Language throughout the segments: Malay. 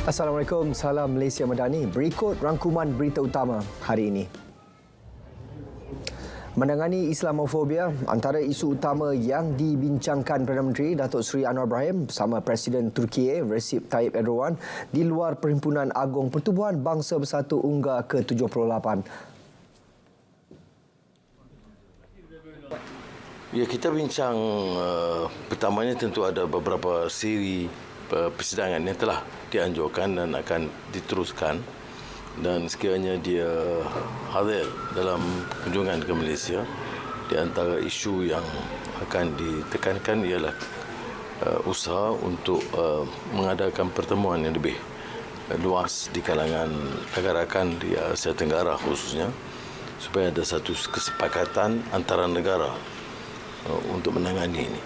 Assalamualaikum, salam Malaysia Madani. Berikut rangkuman berita utama hari ini. Menangani Islamofobia, antara isu utama yang dibincangkan Perdana Menteri Datuk Seri Anwar Ibrahim bersama Presiden Turkiye Recep Tayyip Erdogan di luar Perhimpunan Agung Pertubuhan Bangsa Bersatu UNGA ke-78. Ya, kita bincang pertamanya tentu ada beberapa siri persidangan yang telah dianjurkan dan akan diteruskan, dan sekiranya dia hadir dalam kunjungan ke Malaysia, di antara isu yang akan ditekankan ialah usaha untuk mengadakan pertemuan yang lebih luas di kalangan rakan-rakan di Asia Tenggara khususnya, supaya ada satu kesepakatan antara negara untuk menangani ini.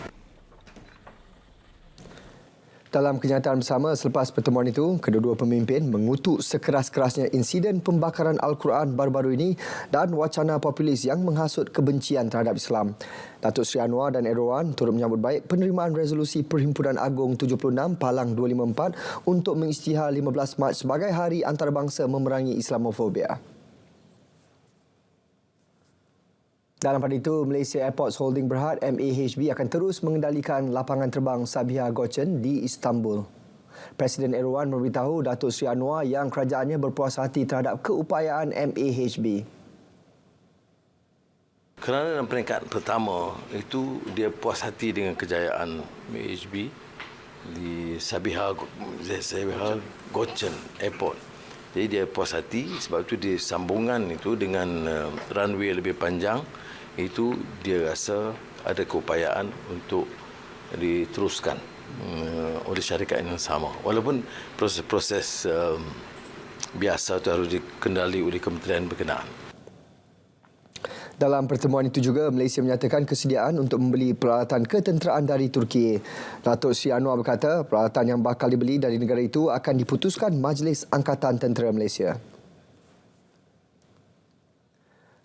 Dalam kenyataan bersama selepas pertemuan itu, kedua-dua pemimpin mengutuk sekeras-kerasnya insiden pembakaran Al-Quran baru-baru ini dan wacana populis yang menghasut kebencian terhadap Islam. Datuk Seri Anwar dan Erdogan turut menyambut baik penerimaan resolusi Perhimpunan Agung 76 Palang 254 untuk mengisytihar 15 Mac sebagai Hari Antarabangsa Memerangi Islamofobia. Dalam pada itu, Malaysia Airports Holding Berhad MAHB akan terus mengendalikan lapangan terbang Sabiha Gökçen di Istanbul. Presiden Erdogan memberitahu Datuk Seri Anwar yang kerajaannya berpuas hati terhadap keupayaan MAHB. Kerana dalam peringkat pertama itu dia puas hati dengan kejayaan MAHB di Sabiha Gökçen Airport. Jadi dia puas hati sebab itu dia sambungan itu dengan runway lebih panjang. Itu dia rasa ada keupayaan untuk diteruskan oleh syarikat yang sama. Walaupun proses-proses biasa itu harus dikendali oleh kementerian berkenaan. Dalam pertemuan itu juga, Malaysia menyatakan kesediaan untuk membeli peralatan ketenteraan dari Turkiye. Datuk Seri Anwar berkata peralatan yang bakal dibeli dari negara itu akan diputuskan Majlis Angkatan Tentera Malaysia.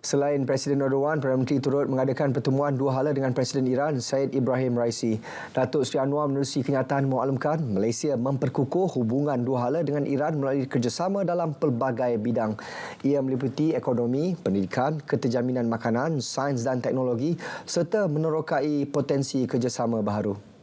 Selain Presiden Erdogan, Perdana Menteri turut mengadakan pertemuan dua hala dengan Presiden Iran, Syed Ibrahim Raisi. Datuk Seri Anwar menerusi kenyataan memaklumkan Malaysia memperkukuh hubungan dua hala dengan Iran melalui kerjasama dalam pelbagai bidang. Ia meliputi ekonomi, pendidikan, keterjaminan makanan, sains dan teknologi serta menerokai potensi kerjasama baharu.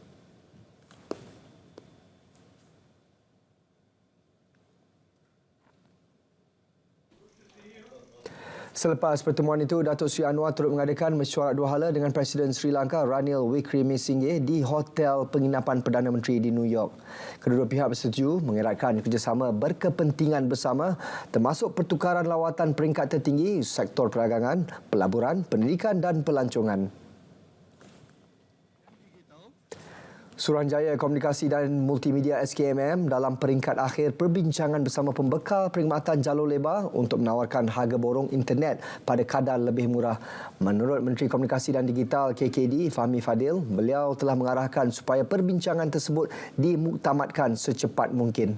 Selepas pertemuan itu, Datuk Seri Anwar turut mengadakan mesyuarat dua hala dengan Presiden Sri Lanka Ranil Wickremesinghe di Hotel Penginapan Perdana Menteri di New York. Kedua-dua pihak bersetuju mengeratkan kerjasama berkepentingan bersama termasuk pertukaran lawatan peringkat tertinggi, sektor perdagangan, pelaburan, pendidikan dan pelancongan. Suruhanjaya Komunikasi dan Multimedia SKMM dalam peringkat akhir perbincangan bersama pembekal perkhidmatan jalur lebar untuk menawarkan harga borong internet pada kadar lebih murah. Menurut Menteri Komunikasi dan Digital KKD Fahmi Fadil, beliau telah mengarahkan supaya perbincangan tersebut dimuktamadkan secepat mungkin.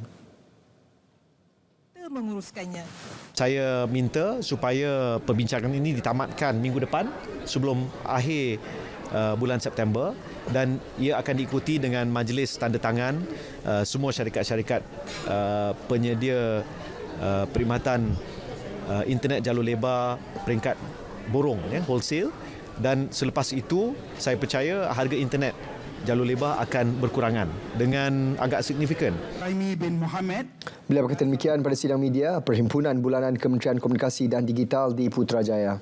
Menguruskannya. Saya minta supaya perbincangan ini ditamatkan minggu depan sebelum akhir bulan September, dan ia akan diikuti dengan majlis tanda tangan semua syarikat-syarikat penyedia perkhidmatan internet jalur lebar peringkat borong, wholesale, dan selepas itu saya percaya harga internet jalur lebar akan berkurangan dengan agak signifikan. Raimi bin Mohamed. Beliau berkata demikian pada sidang media Perhimpunan Bulanan Kementerian Komunikasi dan Digital di Putrajaya.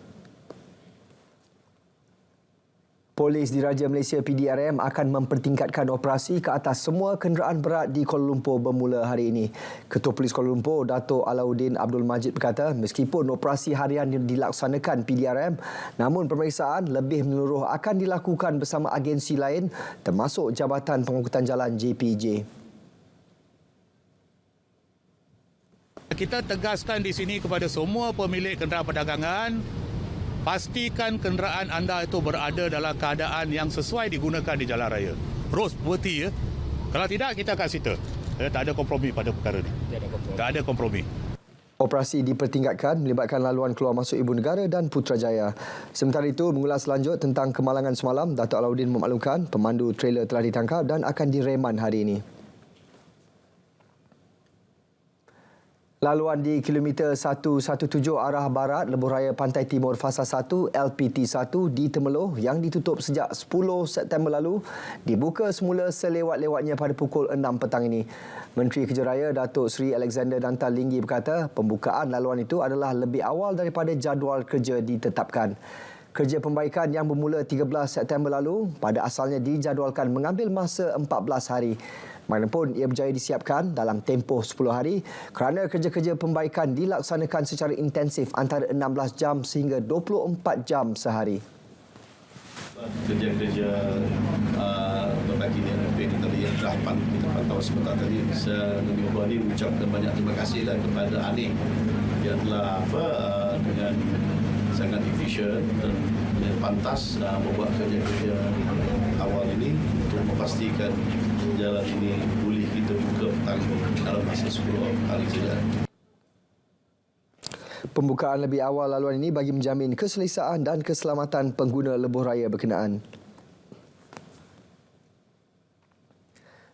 Polis Diraja Malaysia PDRM akan mempertingkatkan operasi ke atas semua kenderaan berat di Kuala Lumpur bermula hari ini. Ketua Polis Kuala Lumpur, Dato' Alauddin Abdul Majid berkata, meskipun operasi harian dilaksanakan PDRM, namun pemeriksaan lebih menyeluruh akan dilakukan bersama agensi lain termasuk Jabatan Pengangkutan Jalan JPJ. Kita tegaskan di sini kepada semua pemilik kenderaan perdagangan, pastikan kenderaan anda itu berada dalam keadaan yang sesuai digunakan di jalan raya. Terus berhenti, ya. Kalau tidak, kita akan sita. Tak ada kompromi pada perkara ini. Tak ada kompromi. Operasi dipertingkatkan melibatkan laluan keluar masuk Ibu Negara dan Putrajaya. Sementara itu, mengulas lanjut tentang kemalangan semalam, Dato' Alauddin memaklumkan pemandu trailer telah ditangkap dan akan direman hari ini. Laluan di kilometer 117 arah barat Lebuh Raya Pantai Timur Fasa 1 LPT1 di Temeloh yang ditutup sejak 10 September lalu dibuka semula selewat-lewatnya pada pukul 6 petang ini. Menteri Kerja Raya Datuk Seri Alexander Dantal Linggi berkata pembukaan laluan itu adalah lebih awal daripada jadual kerja ditetapkan. Kerja pembaikan yang bermula 13 September lalu pada asalnya dijadualkan mengambil masa 14 hari. Bagaimanapun ia berjaya disiapkan dalam tempoh 10 hari kerana kerja-kerja pembaikan dilaksanakan secara intensif antara 16 jam sehingga 24 jam sehari. Kerja-kerja berbagi ini tadi yang telah kita pantau sebentar tadi, saya lebih berani mengucapkan banyak terima kasih kepada Ani yang telah dengan sangat efisien dan pantas membuat kerja-kerja awal ini untuk memastikan jalan ini boleh kita buka petang dalam masa 10 hari saja. Pembukaan lebih awal laluan ini bagi menjamin keselesaan dan keselamatan pengguna lebuh raya berkenaan.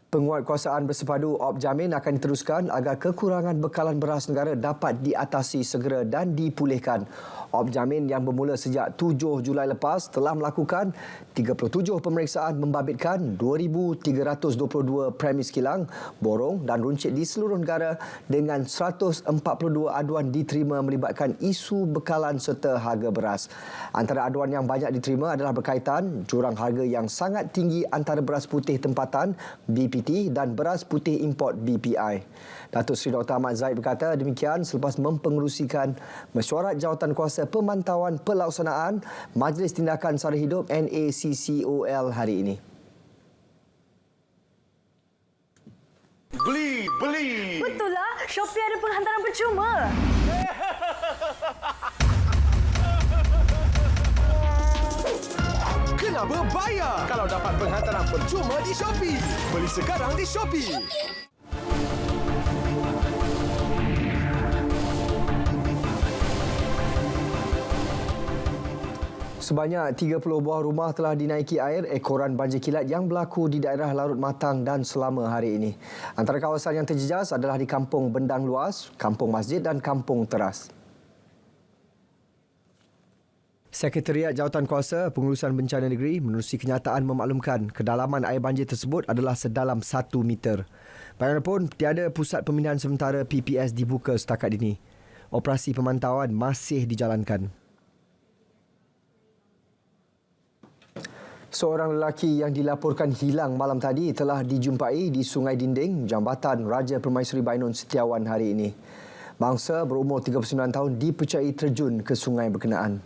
Penguatkuasaan bersepadu Op Jamin akan diteruskan agar kekurangan bekalan beras negara dapat diatasi segera dan dipulihkan. Op Jamin yang bermula sejak 7 Julai lepas telah melakukan 37 pemeriksaan membabitkan 2,322 premis kilang, borong dan runcit di seluruh negara dengan 142 aduan diterima melibatkan isu bekalan serta harga beras. Antara aduan yang banyak diterima adalah berkaitan jurang harga yang sangat tinggi antara beras putih tempatan BPT dan beras putih import BPI. Datuk Seri Dr. Ahmad Zaid berkata demikian selepas mempengerusikan mesyuarat Jawatankuasa Pemantauan Pelaksanaan Majlis Tindakan Sara Hidup NACCOL hari ini. Beli! Betul lah, Shopee ada penghantaran percuma. Kenapa bayar kalau dapat penghantaran percuma di Shopee? Beli sekarang di Shopee. Sebanyak 30 buah rumah telah dinaiki air ekoran banjir kilat yang berlaku di daerah Larut Matang dan Selama hari ini. Antara kawasan yang terjejas adalah di Kampung Bendang Luas, Kampung Masjid dan Kampung Teras. Sekretariat Jawatankuasa Pengurusan Bencana Negeri menerusi kenyataan memaklumkan kedalaman air banjir tersebut adalah sedalam 1 meter. Bagaimanapun, tiada pusat pemindahan sementara PPS dibuka setakat ini. Operasi pemantauan masih dijalankan. Seorang lelaki yang dilaporkan hilang malam tadi telah dijumpai di Sungai Dinding, Jambatan Raja Permaisuri Bainun Setiawan hari ini. Bangsa berumur 39 tahun dipercayai terjun ke sungai berkenaan.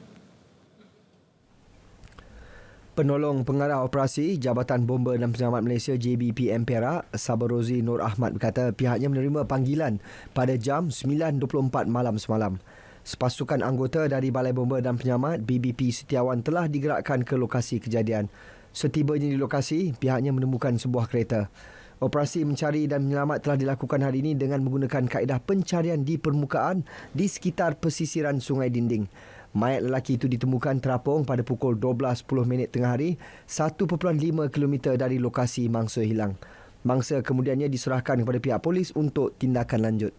Penolong Pengarah Operasi Jabatan Bomba dan Penyelamat Malaysia JBPM Perak, Sabarozi Nur Ahmad berkata pihaknya menerima panggilan pada jam 9.24 malam semalam. Sepasukan anggota dari Balai Bomba dan Penyelamat BBP Setiawan telah digerakkan ke lokasi kejadian. Setibanya di lokasi, pihaknya menemukan sebuah kereta. Operasi mencari dan menyelamat telah dilakukan hari ini dengan menggunakan kaedah pencarian di permukaan di sekitar pesisiran Sungai Dinding. Mayat lelaki itu ditemukan terapung pada pukul 12.10 tengah hari, 1.5 km dari lokasi mangsa hilang. Mangsa kemudiannya diserahkan kepada pihak polis untuk tindakan lanjut.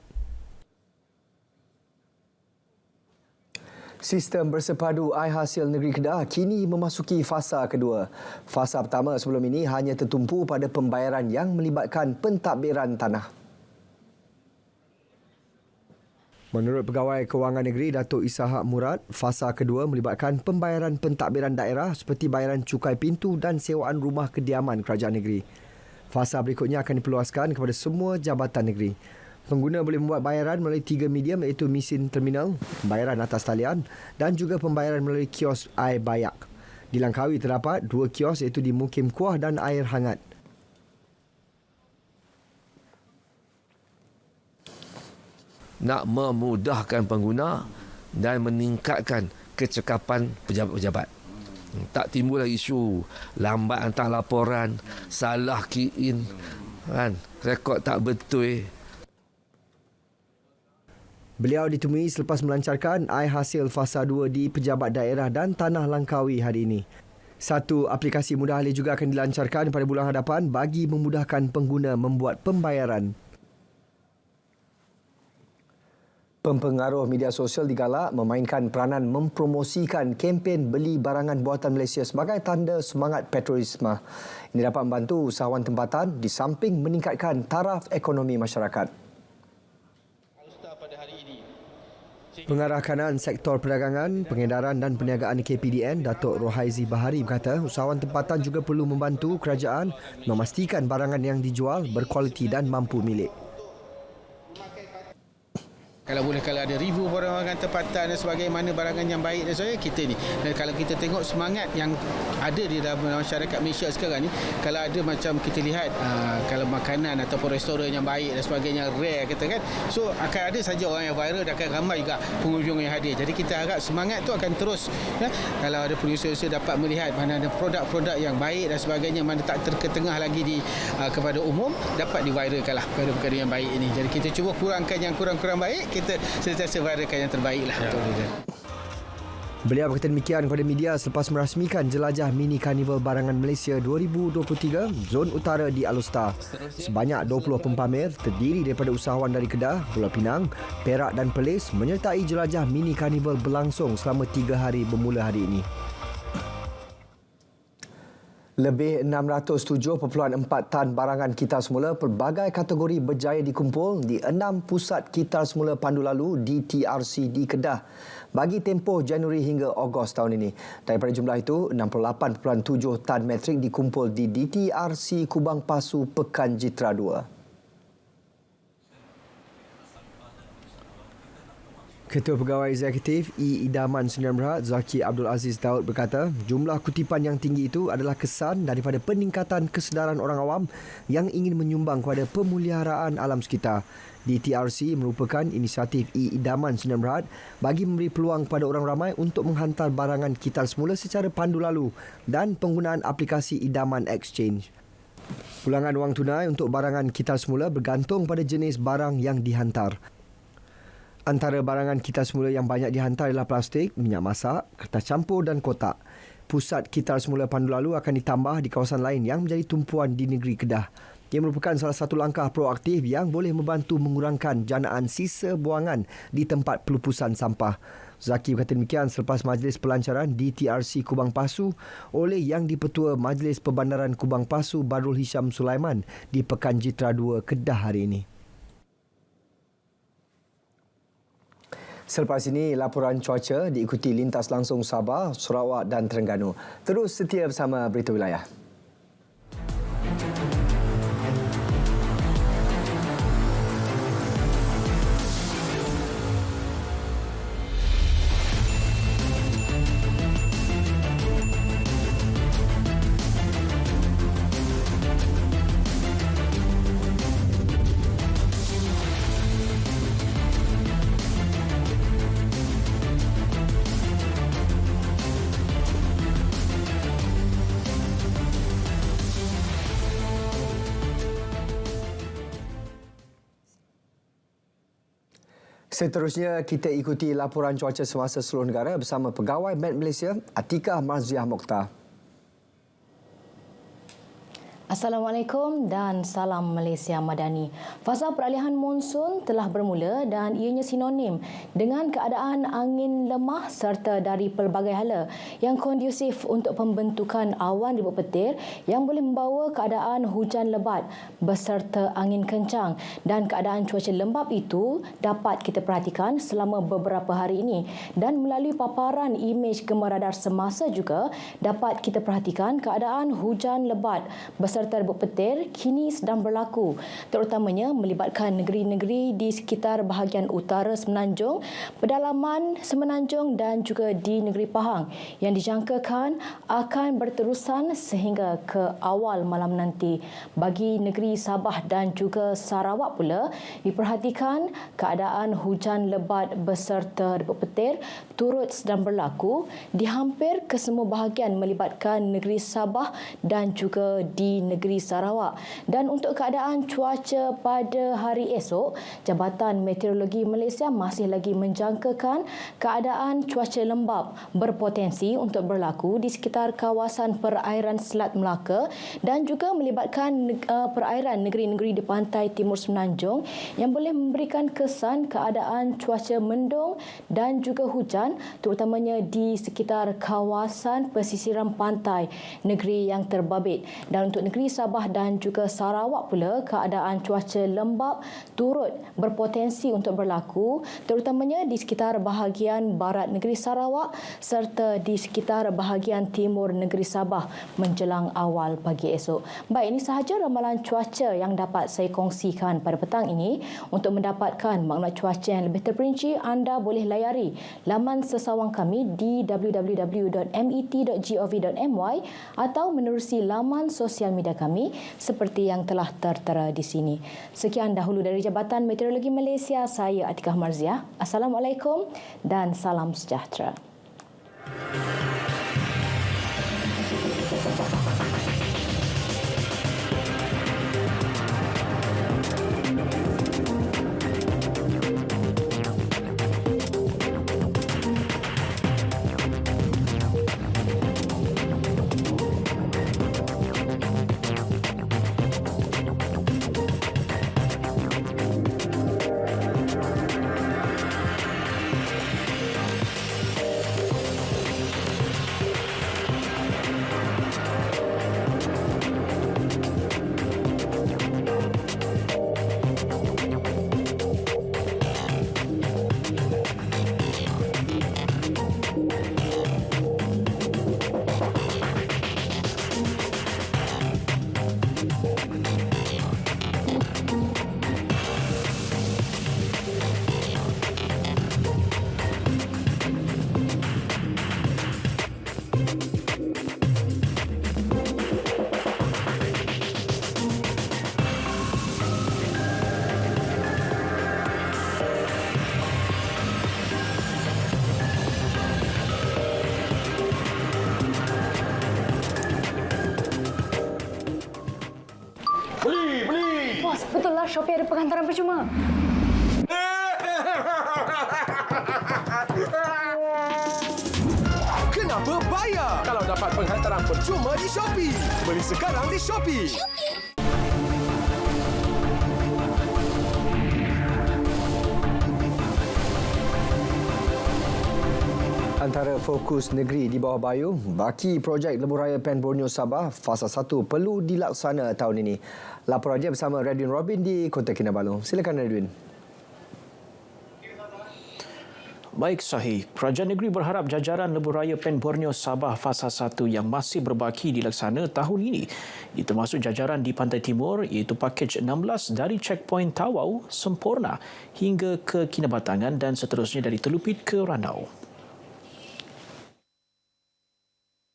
Sistem bersepadu air hasil negeri Kedah kini memasuki fasa kedua. Fasa pertama sebelum ini hanya tertumpu pada pembayaran yang melibatkan pentadbiran tanah. Menurut Pegawai Kewangan Negeri Datuk Ishak Murad, fasa kedua melibatkan pembayaran pentadbiran daerah seperti bayaran cukai pintu dan sewaan rumah kediaman kerajaan negeri. Fasa berikutnya akan diperluaskan kepada semua jabatan negeri. Pengguna boleh membuat bayaran melalui 3 medium iaitu mesin terminal, pembayaran atas talian dan juga pembayaran melalui kios air bayak. Di Langkawi terdapat 2 kios iaitu di Mukim Kuah dan Air Hangat. Nak memudahkan pengguna dan meningkatkan kecekapan pejabat-pejabat. Tak timbul isu lambat hantar laporan, salah key in, rekod tak betul. Beliau ditemui selepas melancarkan air hasil fasa 2 di Pejabat Daerah dan Tanah Langkawi hari ini. Satu aplikasi mudah alih juga akan dilancarkan pada bulan hadapan bagi memudahkan pengguna membuat pembayaran. Pempengaruh media sosial digalak memainkan peranan mempromosikan kempen beli barangan buatan Malaysia sebagai tanda semangat patriotisme. Ini dapat membantu usahawan tempatan di samping meningkatkan taraf ekonomi masyarakat. Pengarah kanan Sektor Perdagangan, Pengedaran dan Perniagaan KPDN, Datuk Rohaizi Bahari berkata usahawan tempatan juga perlu membantu kerajaan memastikan barangan yang dijual berkualiti dan mampu milik. Kalau boleh, kalau ada review barangan tempatan dan sebagaimana barangan yang baik dan sebagainya, kita ni. Dan kalau kita tengok semangat yang ada di dalam masyarakat Malaysia sekarang ni, kalau ada macam kita lihat kalau makanan ataupun restoran yang baik dan sebagainya rare kita kan, so akan ada saja orang yang viral dan akan ramai juga pengunjung yang hadir. Jadi kita harap semangat tu akan terus ya. Kalau ada produser dapat melihat mana ada produk-produk yang baik dan sebagainya, mana tak terketengah lagi di kepada umum, dapat diviralkanlah perkara yang baik ini. Jadi kita cuba kurangkan yang kurang-kurang baik, kita sentiasa viralkan yang terbaik lah. Beliau berkata demikian kepada media selepas merasmikan jelajah mini karnival barangan Malaysia 2023 Zon Utara di Alustar. Sebanyak 20 pempamer terdiri daripada usahawan dari Kedah, Pulau Pinang, Perak dan Perlis menyertai jelajah mini karnival berlangsung selama 3 hari bermula hari ini. Lebih 607.4 tan barangan kitar semula pelbagai kategori berjaya dikumpul di 6 pusat kitar semula pandu lalu DTRC di Kedah bagi tempoh Januari hingga Ogos tahun ini. Daripada jumlah itu, 68.7 tan metrik dikumpul di DTRC Kubang Pasu Pekan Jitra 2. Ketua Pegawai Eksekutif Idaman Sdn Bhd Zaki Abdul Aziz Daud berkata, jumlah kutipan yang tinggi itu adalah kesan daripada peningkatan kesedaran orang awam yang ingin menyumbang kepada pemeliharaan alam sekitar. DTRC merupakan inisiatif Idaman Sdn Bhd bagi memberi peluang kepada orang ramai untuk menghantar barangan kitar semula secara pandu lalu dan penggunaan aplikasi Idaman Exchange. Pulangan wang tunai untuk barangan kitar semula bergantung pada jenis barang yang dihantar. Antara barangan kitar semula yang banyak dihantar ialah plastik, minyak masak, kertas campur dan kotak. Pusat kitar semula pandu lalu akan ditambah di kawasan lain yang menjadi tumpuan di negeri Kedah. Ia merupakan salah satu langkah proaktif yang boleh membantu mengurangkan janaan sisa buangan di tempat pelupusan sampah. Zaki berkata demikian selepas majlis pelancaran DTRC Kubang Pasu oleh Yang di-Pertua Majlis Perbandaran Kubang Pasu Badrul Hisham Sulaiman di Pekan Jitra 2 Kedah hari ini. Selepas ini, laporan cuaca diikuti lintas langsung Sabah, Sarawak dan Terengganu. Terus setia bersama Berita Wilayah. Seterusnya, kita ikuti laporan cuaca semasa seluruh negara bersama Pegawai Met Malaysia, Atikah Marziah Mokhtar. Assalamualaikum dan salam Malaysia Madani. Fasa peralihan monsun telah bermula dan ianya sinonim dengan keadaan angin lemah serta dari pelbagai hala yang kondusif untuk pembentukan awan ribut petir yang boleh membawa keadaan hujan lebat beserta angin kencang, dan keadaan cuaca lembap itu dapat kita perhatikan selama beberapa hari ini, dan melalui paparan imej gemar radar semasa juga dapat kita perhatikan keadaan hujan lebat beserta ribut petir kini sedang berlaku, terutamanya melibatkan negeri-negeri di sekitar bahagian utara Semenanjung, pedalaman Semenanjung dan juga di negeri Pahang yang dijangkakan akan berterusan sehingga ke awal malam nanti. Bagi negeri Sabah dan juga Sarawak pula, diperhatikan keadaan hujan lebat beserta ribut petir turut sedang berlaku di hampir kesemua bahagian melibatkan negeri Sabah dan juga di negeri Sarawak. Dan untuk keadaan cuaca pada hari esok, Jabatan Meteorologi Malaysia masih lagi menjangkakan keadaan cuaca lembap berpotensi untuk berlaku di sekitar kawasan perairan Selat Melaka dan juga melibatkan perairan negeri-negeri di pantai timur Semenanjung yang boleh memberikan kesan keadaan cuaca mendung dan juga hujan, terutamanya di sekitar kawasan pesisiran pantai negeri yang terbabit. Dan untuk negeri Sabah dan juga Sarawak pula, keadaan cuaca lembap turut berpotensi untuk berlaku, terutamanya di sekitar bahagian barat negeri Sarawak serta di sekitar bahagian timur negeri Sabah menjelang awal pagi esok. Baik, ini sahaja ramalan cuaca yang dapat saya kongsikan pada petang ini. Untuk mendapatkan maklumat cuaca yang lebih terperinci, anda boleh layari laman sesawang kami di www.met.gov.my atau menerusi laman sosial media kami seperti yang telah tertera di sini. Sekian dahulu dari Jabatan Meteorologi Malaysia, saya Atikah Marziah. Assalamualaikum dan salam sejahtera. Bos, betul lah Shopee ada penghantaran percuma. Kenapa bayar kalau dapat penghantaran percuma di Shopee? Beli sekarang di Shopee. Antara fokus negeri di bawah Bayu, baki projek Lebuh Raya Pen Borneo Sabah Fasa 1 perlu dilaksana tahun ini. Laporannya bersama Radwin Robin di Kota Kinabalu. Silakan Radwin. Baik, Sahih. Kerajaan negeri berharap jajaran Lebuh Raya Pen Borneo Sabah Fasa 1 yang masih berbaki dilaksana tahun ini, ia termasuk jajaran di Pantai Timur iaitu pakej 16 dari checkpoint Tawau sempurna hingga ke Kinabatangan dan seterusnya dari Telupit ke Ranau.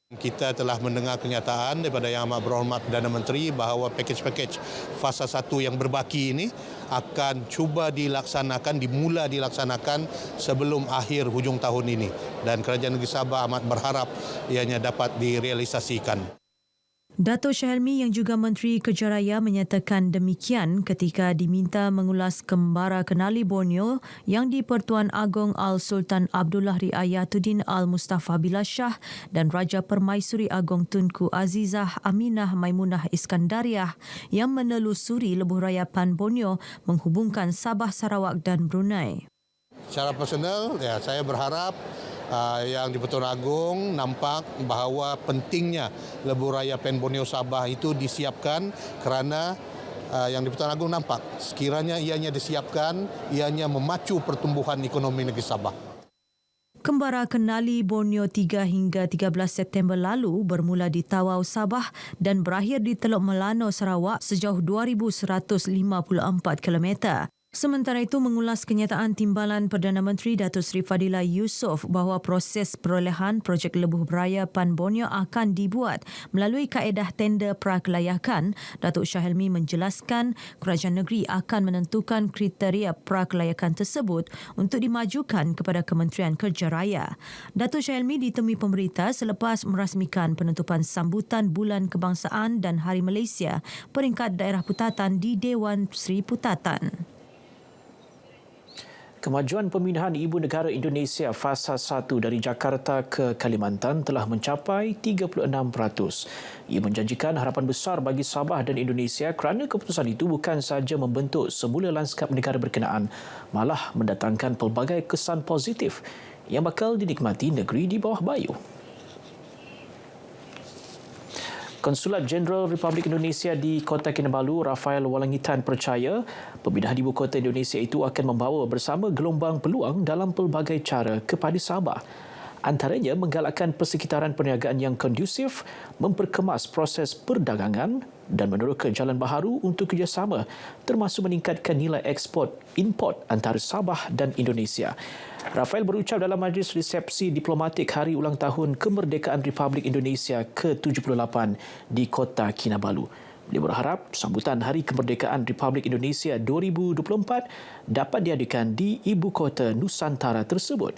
Kita telah mendengar kenyataan daripada Yang Amat Berhormat Perdana Menteri bahawa pakej-pakej fasa 1 yang berbaki ini akan cuba dimula dilaksanakan sebelum akhir hujung tahun ini. Dan Kerajaan Negeri Sabah amat berharap ianya dapat direalisasikan. Datuk Syahilmi yang juga Menteri Kerja Raya menyatakan demikian ketika diminta mengulas kembara kenali Borneo yang di-Pertuan Agong Al-Sultan Abdullah Riayatuddin Al-Mustafa Billah Shah dan Raja Permaisuri Agong Tunku Azizah Aminah Maimunah Iskandariah yang menelusuri Lebuh Raya Pen Borneo menghubungkan Sabah, Sarawak dan Brunei. Secara personal, saya berharap yang di-Pertuan Agong nampak bahawa pentingnya Lebuh Raya Pen Borneo Sabah itu disiapkan kerana yang di-Pertuan Agong nampak sekiranya ianya disiapkan, ianya memacu pertumbuhan ekonomi negeri Sabah. Kembara kenali Borneo 3 hingga 13 September lalu bermula di Tawau, Sabah dan berakhir di Teluk Melano, Sarawak sejauh 2,154 kilometer. Sementara itu, mengulas kenyataan Timbalan Perdana Menteri Datuk Seri Fadila Yusof bahawa proses perolehan projek Lebuh Beraya Pan Borneo akan dibuat melalui kaedah tender prakelayakan, Datuk Shah Helmi menjelaskan kerajaan negeri akan menentukan kriteria prakelayakan tersebut untuk dimajukan kepada Kementerian Kerja Raya. Datuk Shah Helmi ditemui pemberita selepas merasmikan penutupan sambutan Bulan Kebangsaan dan Hari Malaysia peringkat daerah putatan di Dewan Seri Putatan. Kemajuan pemindahan Ibu Negara Indonesia Fasa 1 dari Jakarta ke Kalimantan telah mencapai 36%. Ia menjanjikan harapan besar bagi Sabah dan Indonesia kerana keputusan itu bukan sahaja membentuk semula lanskap negara berkenaan, malah mendatangkan pelbagai kesan positif yang bakal dinikmati negeri di bawah bayu. Konsulat Jenderal Republik Indonesia di Kota Kinabalu, Rafael Walangitan percaya pemindahan ibu kota Indonesia itu akan membawa bersama gelombang peluang dalam pelbagai cara kepada Sabah. Antaranya menggalakkan persekitaran perniagaan yang kondusif, memperkemas proses perdagangan dan meneroka jalan baharu untuk kerjasama termasuk meningkatkan nilai ekspor import antara Sabah dan Indonesia. Rafael berucap dalam majlis resepsi diplomatik Hari Ulang Tahun Kemerdekaan Republik Indonesia ke-78 di Kota Kinabalu. Beliau berharap sambutan Hari Kemerdekaan Republik Indonesia 2024 dapat diadakan di ibu kota Nusantara tersebut.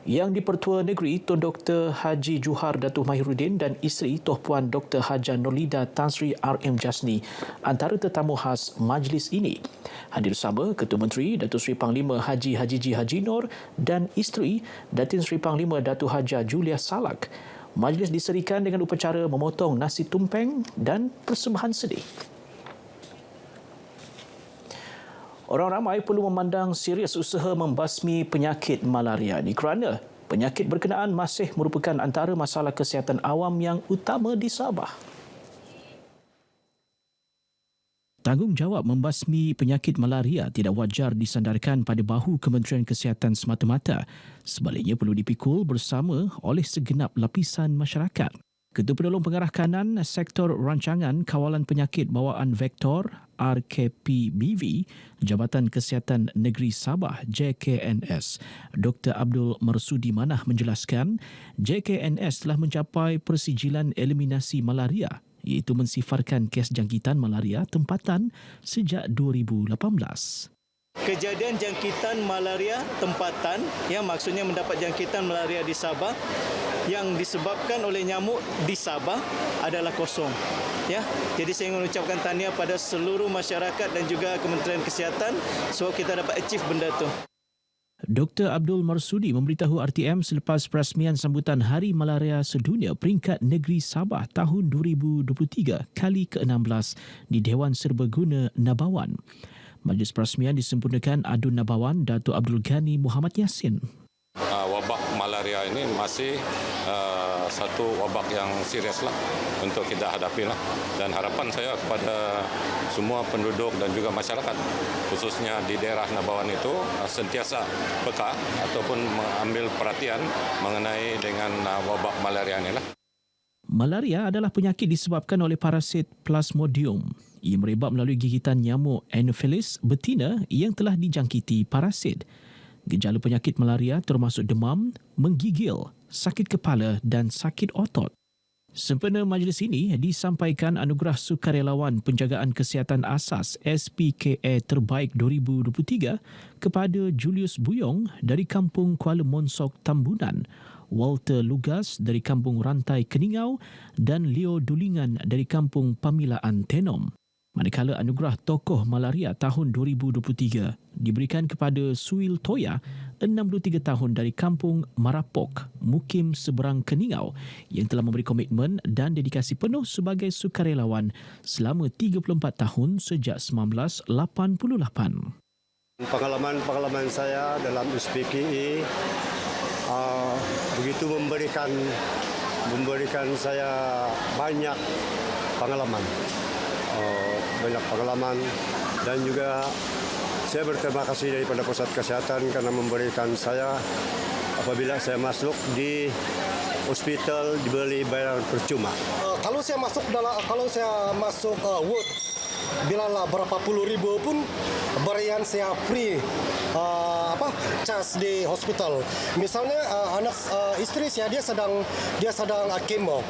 Yang di-Pertua Negeri Tun Dr. Haji Juhar Datuk Mahiruddin dan isteri Tuan Puan Dr. Haja Nurlida Tan Sri RM Jasni antara tetamu khas majlis ini. Hadir bersama Ketua Menteri Datuk Seri Panglima Haji Hajiji Haji Nur dan isteri Datin Seri Panglima Datuk Haja Julia Salak. Majlis diserikan dengan upacara memotong nasi tumpeng dan persembahan sedih. Orang ramai perlu memandang serius usaha membasmi penyakit malaria ini kerana penyakit berkenaan masih merupakan antara masalah kesihatan awam yang utama di Sabah. Tanggungjawab membasmi penyakit malaria tidak wajar disandarkan pada bahu Kementerian Kesihatan semata-mata. Sebaliknya perlu dipikul bersama oleh segenap lapisan masyarakat. Ketua Penolong Pengarah Kanan Sektor Rancangan Kawalan Penyakit Bawaan Vektor RKPBV Jabatan Kesihatan Negeri Sabah JKNS Dr. Abdul Marsudi Manah menjelaskan JKNS telah mencapai persijilan eliminasi malaria iaitu mensifarkan kes jangkitan malaria tempatan sejak 2018. Kejadian jangkitan malaria tempatan yang maksudnya mendapat jangkitan malaria di Sabah yang disebabkan oleh nyamuk di Sabah adalah kosong. Ya, jadi saya ingin mengucapkan tahniah pada seluruh masyarakat dan juga Kementerian Kesihatan sebab kita dapat achieve benda itu. Dr. Abdul Marsudi memberitahu RTM selepas perasmian sambutan Hari Malaria Sedunia peringkat negeri Sabah tahun 2023 kali ke-16 di Dewan Serbaguna Nabawan. Majlis perasmian disempurnakan Adun Nabawan Datuk Abdul Ghani Muhammad Yassin. Wabak malaria ini masih satu wabak yang serius lah untuk kita hadapi lah. Dan harapan saya kepada semua penduduk dan juga masyarakat khususnya di daerah Nabawan itu sentiasa peka ataupun mengambil perhatian mengenai dengan wabak malaria ini lah. Malaria adalah penyakit disebabkan oleh parasit Plasmodium. Ia merebak melalui gigitan nyamuk Anopheles betina yang telah dijangkiti parasit. Gejala penyakit malaria termasuk demam, menggigil, sakit kepala dan sakit otot. Sempena majlis ini disampaikan anugerah Sukarelawan Penjagaan Kesihatan Asas SPKA Terbaik 2023 kepada Julius Buyong dari Kampung Kuala Monsok Tambunan, Walter Lugas dari Kampung Rantai Keningau dan Leo Dulingan dari Kampung Pamilaan Tenom. Manakala anugerah Tokoh Malaria tahun 2023 diberikan kepada Suil Toya, 63 tahun dari Kampung Marapok, Mukim Seberang Keningau yang telah memberi komitmen dan dedikasi penuh sebagai sukarelawan selama 34 tahun sejak 1988. Pengalaman saya dalam SPKA begitu memberikan saya banyak pengalaman. Dan juga saya berterima kasih daripada Pusat Kesihatan kerana memberikan saya apabila saya masuk di hospital diberi bayaran percuma. Kalau saya masuk ward bilalah berapa puluh ribu pun berian saya free cas di hospital. Misalnya anak istri saya dia sedang kemo.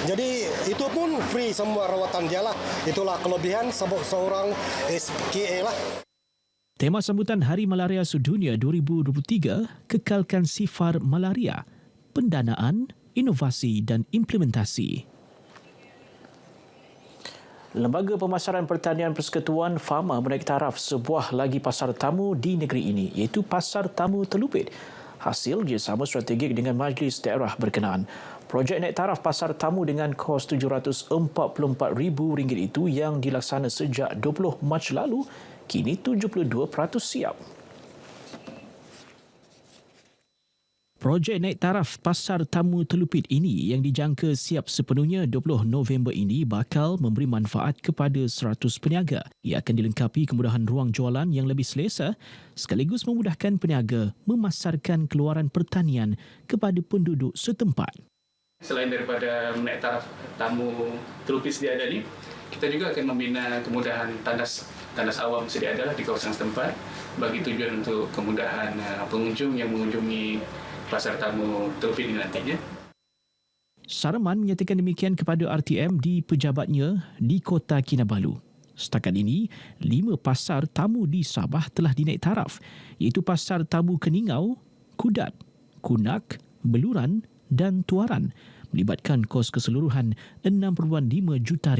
Jadi itu pun free semua rawatan dia lah. Itulah kelebihan seorang SKA lah. Tema sambutan Hari Malaria Sedunia 2023, kekalkan sifar malaria, pendanaan, inovasi dan implementasi. Lembaga Pemasaran Pertanian Persekutuan Fama menaik taraf sebuah lagi pasar tamu di negeri ini, iaitu Pasar Tamu Telupit. Hasil kerjasama strategik dengan Majlis Daerah berkenaan. Projek naik taraf pasar tamu dengan kos RM744,000 itu yang dilaksana sejak 20 Mac lalu, kini 72% siap. Projek naik taraf Pasar Tamu Telupit ini yang dijangka siap sepenuhnya 20 November ini bakal memberi manfaat kepada 100 peniaga. Ia akan dilengkapi kemudahan ruang jualan yang lebih selesa sekaligus memudahkan peniaga memasarkan keluaran pertanian kepada penduduk setempat. Selain daripada menaik taraf tamu Telupit sedia ada ni, kita juga akan membina kemudahan tandas awam sedia ada di kawasan setempat bagi tujuan untuk kemudahan pengunjung yang mengunjungi Pasar Tamu Telupit ini nantinya. Saraman menyatakan demikian kepada RTM di pejabatnya di Kota Kinabalu. Setakat ini, 5 pasar tamu di Sabah telah dinaik taraf, iaitu Pasar Tamu Keningau, Kudat, Kunak, Beluran dan Tuaran, melibatkan kos keseluruhan RM6.5 juta.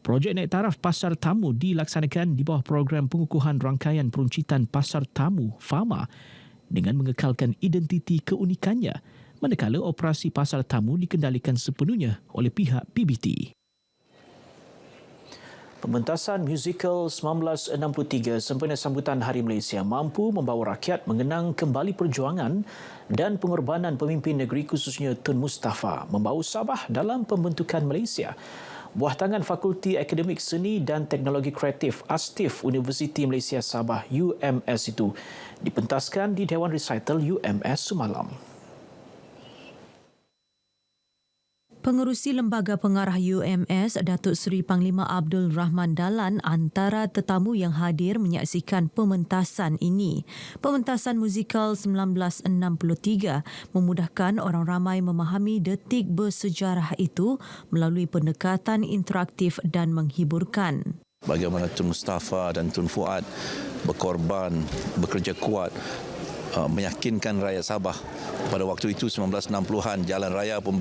Projek naik taraf pasar tamu dilaksanakan di bawah program pengukuhan rangkaian peruncitan pasar tamu Fama dengan mengekalkan identiti keunikannya, manakala operasi pasar tamu dikendalikan sepenuhnya oleh pihak PBT. Pementasan musikal 1963 sempena sambutan Hari Malaysia mampu membawa rakyat mengenang kembali perjuangan dan pengorbanan pemimpin negeri khususnya Tun Mustafa membawa Sabah dalam pembentukan Malaysia. Buah tangan Fakulti Akademik Seni dan Teknologi Kreatif ASTIF Universiti Malaysia Sabah UMS itu dipentaskan di Dewan Recital UMS semalam. Pengerusi Lembaga Pengarah UMS, Datuk Seri Panglima Abdul Rahman Dahlan antara tetamu yang hadir menyaksikan pementasan ini. Pementasan musikal 1963 memudahkan orang ramai memahami detik bersejarah itu melalui pendekatan interaktif dan menghiburkan. Bagaimana Tun Mustafa dan Tun Fuad berkorban, bekerja kuat, meyakinkan rakyat Sabah. Pada waktu itu 1960-an jalan raya pun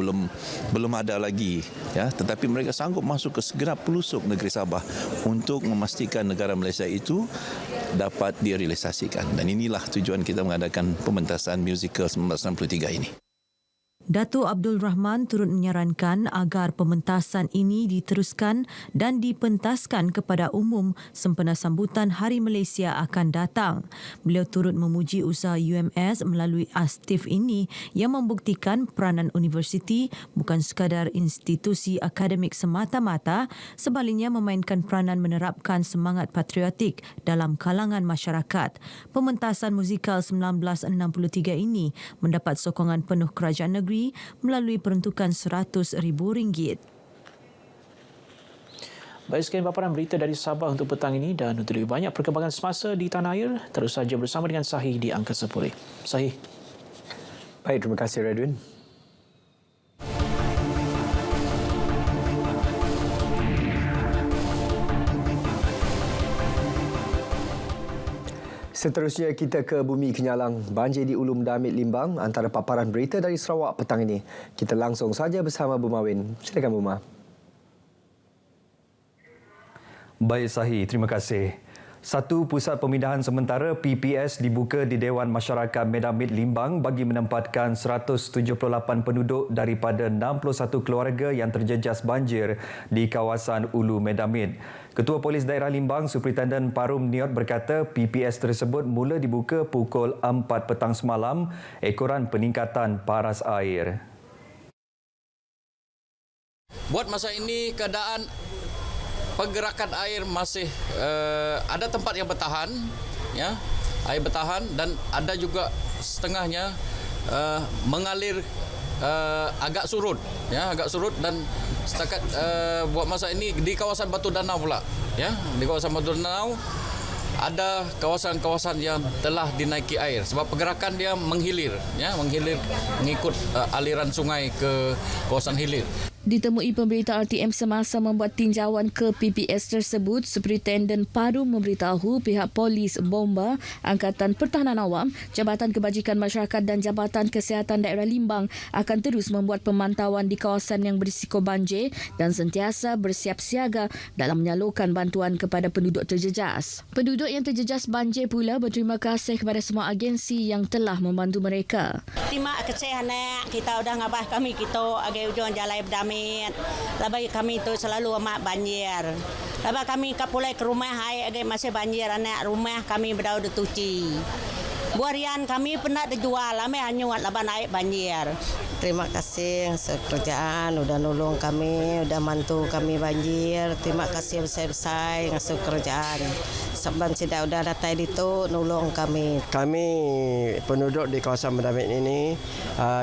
belum ada lagi, ya, tetapi mereka sanggup masuk ke segenap pelosok negeri Sabah untuk memastikan negara Malaysia itu dapat direalisasikan. Dan inilah tujuan kita mengadakan pementasan musikal 1963 ini. Datuk Abdul Rahman turut menyarankan agar pementasan ini diteruskan dan dipentaskan kepada umum sempena sambutan Hari Malaysia akan datang. Beliau turut memuji usaha UMS melalui ASTIF ini yang membuktikan peranan universiti bukan sekadar institusi akademik semata-mata, sebaliknya memainkan peranan menerapkan semangat patriotik dalam kalangan masyarakat. Pementasan musikal 1963 ini mendapat sokongan penuh kerajaan negeri melalui peruntukan RM100,000. Baik, sekian paparan berita dari Sabah untuk petang ini, dan untuk lebih banyak perkembangan semasa di tanah air, terus saja bersama dengan Sahih di Angkasa Pulih. Sahih. Baik, terima kasih Radwin. Seterusnya kita ke Bumi Kenyalang. Banjir di Ulu Medamit Limbang antara paparan berita dari Sarawak petang ini. Kita langsung saja bersama Bumawin. Silakan Buma. Baik Sahih, terima kasih. Satu pusat pemindahan sementara PPS dibuka di Dewan Masyarakat Medamit Limbang bagi menempatkan 178 penduduk daripada 61 keluarga yang terjejas banjir di kawasan Ulu Medamit. Ketua Polis Daerah Limbang, Superintendent Parum Niot berkata PPS tersebut mula dibuka pukul 4 petang semalam ekoran peningkatan paras air. Buat masa ini keadaan pergerakan air masih ada tempat yang bertahan, ya, air bertahan, dan ada juga setengahnya mengalir agak surut, ya, agak surut dan setakat buat masa ini di kawasan Batu Danau pula, ya, di kawasan Batu Danau ada kawasan-kawasan yang telah dinaiki air sebab pergerakan dia menghilir, ya, menghilir mengikut aliran sungai ke kawasan hilir. Ditemui pemberita RTM semasa membuat tinjauan ke PPS tersebut, Superintenden Paru memberitahu pihak Polis Bomba, Angkatan Pertahanan Awam, Jabatan Kebajikan Masyarakat dan Jabatan Kesihatan Daerah Limbang akan terus membuat pemantauan di kawasan yang berisiko banjir dan sentiasa bersiap siaga dalam menyalurkan bantuan kepada penduduk terjejas. Penduduk yang terjejas banjir pula berterima kasih kepada semua agensi yang telah membantu mereka. Terima kasih anak kita udah ngabah kami kita agak ujung jalan berdamai. Labai kami tu selalu amat banjir. Labai kami kapulai ke rumah hai agak masih banjir anak rumah kami berdau tuci. Buarian kami pernah dijual ame hanyuat laba naik banjir. Terima kasih kerjaan udah nolong kami, udah bantu kami banjir. Terima kasih besar-besar ngasuh kerjaan. Sebab tidak udah datang itu nolong kami. Kami penduduk di kawasan Medamit ini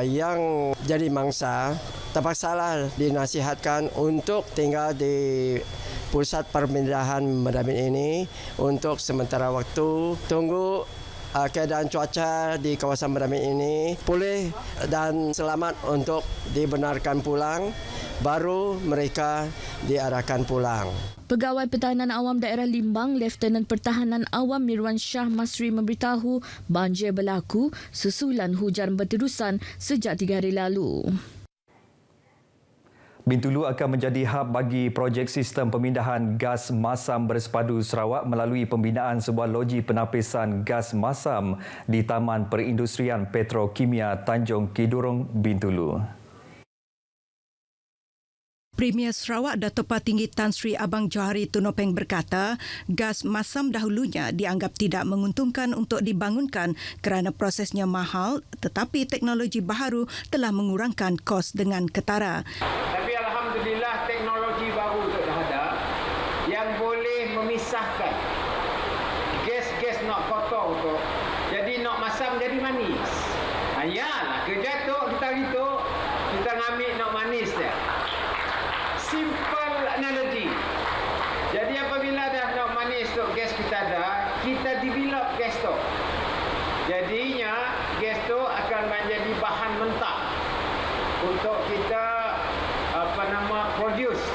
yang jadi mangsa terpaksalah dinasihatkan untuk tinggal di pusat perpindahan Medamit ini untuk sementara waktu tunggu keadaan cuaca di kawasan Medamit ini pulih dan selamat untuk dibenarkan pulang, baru mereka diarahkan pulang. Pegawai Pertahanan Awam Daerah Limbang, Lieutenant Pertahanan Awam Mirwan Shah Masri memberitahu banjir berlaku susulan hujan berterusan sejak 3 hari lalu. Bintulu akan menjadi hub bagi projek sistem pemindahan gas masam bersepadu Sarawak melalui pembinaan sebuah loji penapisan gas masam di Taman Perindustrian Petrokimia Tanjung Kidurong, Bintulu. Premier Sarawak Dato' Patinggi Tan Sri Abang Johari Tunopeng berkata, gas masam dahulunya dianggap tidak menguntungkan untuk dibangunkan kerana prosesnya mahal, tetapi teknologi baharu telah mengurangkan kos dengan ketara. Tapi alhamdulillah teknologi baru itu dah ada yang boleh memisahkan gas-gas nak kotor tu. Jadi nak masam jadi manis. Ayalah kerja tu kita ngambil nak manis dia. Simple analogi. Jadi apabila dah nak manis tu gas kita ada, kita develop gas tu. Jadinya gas tu akan menjadi bahan mentah untuk kita produce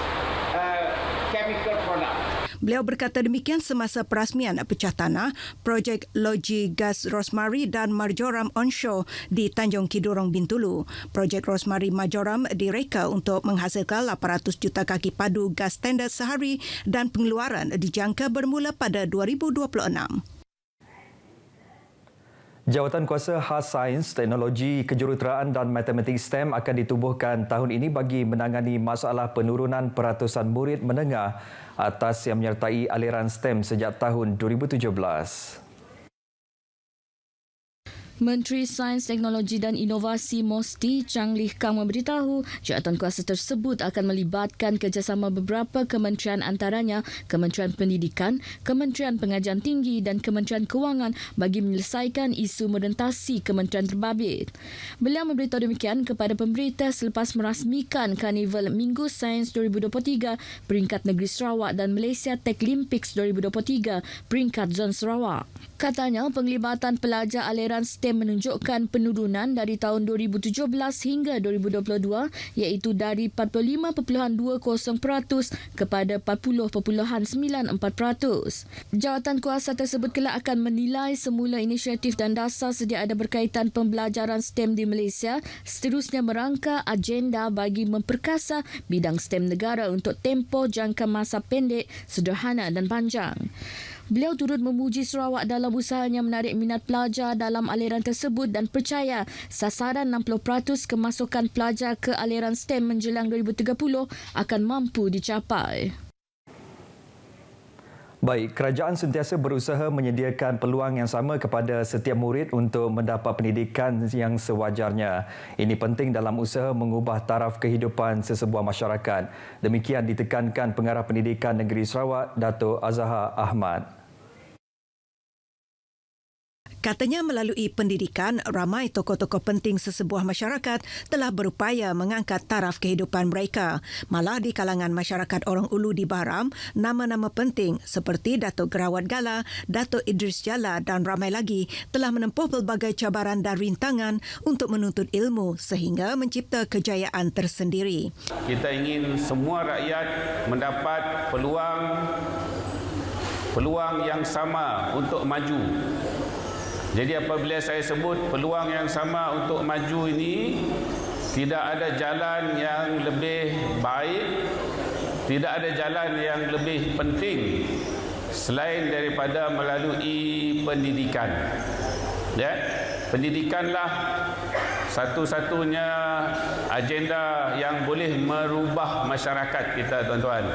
chemical product. Beliau berkata demikian semasa perasmian pecah tanah projek loji gas Rosemary dan Marjoram onshore di Tanjung Kidurong, Bintulu. Projek Rosemary Marjoram direka untuk menghasilkan 800 juta kaki padu gas standard sehari dan pengeluaran dijangka bermula pada 2026. Jawatan Kuasa Khas Sains, Teknologi, Kejuruteraan dan Matematik STEM akan ditubuhkan tahun ini bagi menangani masalah penurunan peratusan murid menengah atas yang menyertai aliran STEM sejak tahun 2017. Menteri Sains, Teknologi dan Inovasi Mosti Chang Lih Kang memberitahu jawatan kuasa tersebut akan melibatkan kerjasama beberapa kementerian antaranya Kementerian Pendidikan, Kementerian Pengajian Tinggi dan Kementerian Kewangan bagi menyelesaikan isu merentasi kementerian terbabit. Beliau memberitahu demikian kepada pemberita selepas merasmikan Karnival Minggu Sains 2023 peringkat Negeri Sarawak dan Malaysia Techlimpics 2023 peringkat Zon Sarawak. Katanya penglibatan pelajar aliran STEM menunjukkan penurunan dari tahun 2017 hingga 2022 iaitu dari 45.20% kepada 40.94%. Jawatan kuasa tersebut kelak akan menilai semula inisiatif dan dasar sedia ada berkaitan pembelajaran STEM di Malaysia, seterusnya merangka agenda bagi memperkasa bidang STEM negara untuk tempoh jangka masa pendek, sederhana dan panjang. Beliau turut memuji Sarawak dalam usahanya menarik minat pelajar dalam aliran tersebut dan percaya sasaran 60% kemasukan pelajar ke aliran STEM menjelang 2030 akan mampu dicapai. Baik, kerajaan sentiasa berusaha menyediakan peluang yang sama kepada setiap murid untuk mendapat pendidikan yang sewajarnya. Ini penting dalam usaha mengubah taraf kehidupan sesebuah masyarakat. Demikian ditekankan Pengarah Pendidikan Negeri Sarawak, Dato' Azhar Ahmad. Katanya melalui pendidikan, ramai tokoh-tokoh penting sesebuah masyarakat telah berupaya mengangkat taraf kehidupan mereka. Malah di kalangan masyarakat orang Ulu di Baram, nama-nama penting seperti Datuk Gerawat Gala, Datuk Idris Jala dan ramai lagi telah menempuh pelbagai cabaran dan rintangan untuk menuntut ilmu sehingga mencipta kejayaan tersendiri. Kita ingin semua rakyat mendapat peluang yang sama untuk maju. Jadi apabila saya sebut peluang yang sama untuk maju ini, tidak ada jalan yang lebih baik, tidak ada jalan yang lebih penting selain daripada melalui pendidikan. Ya, pendidikanlah satu-satunya agenda yang boleh merubah masyarakat kita, tuan-tuan.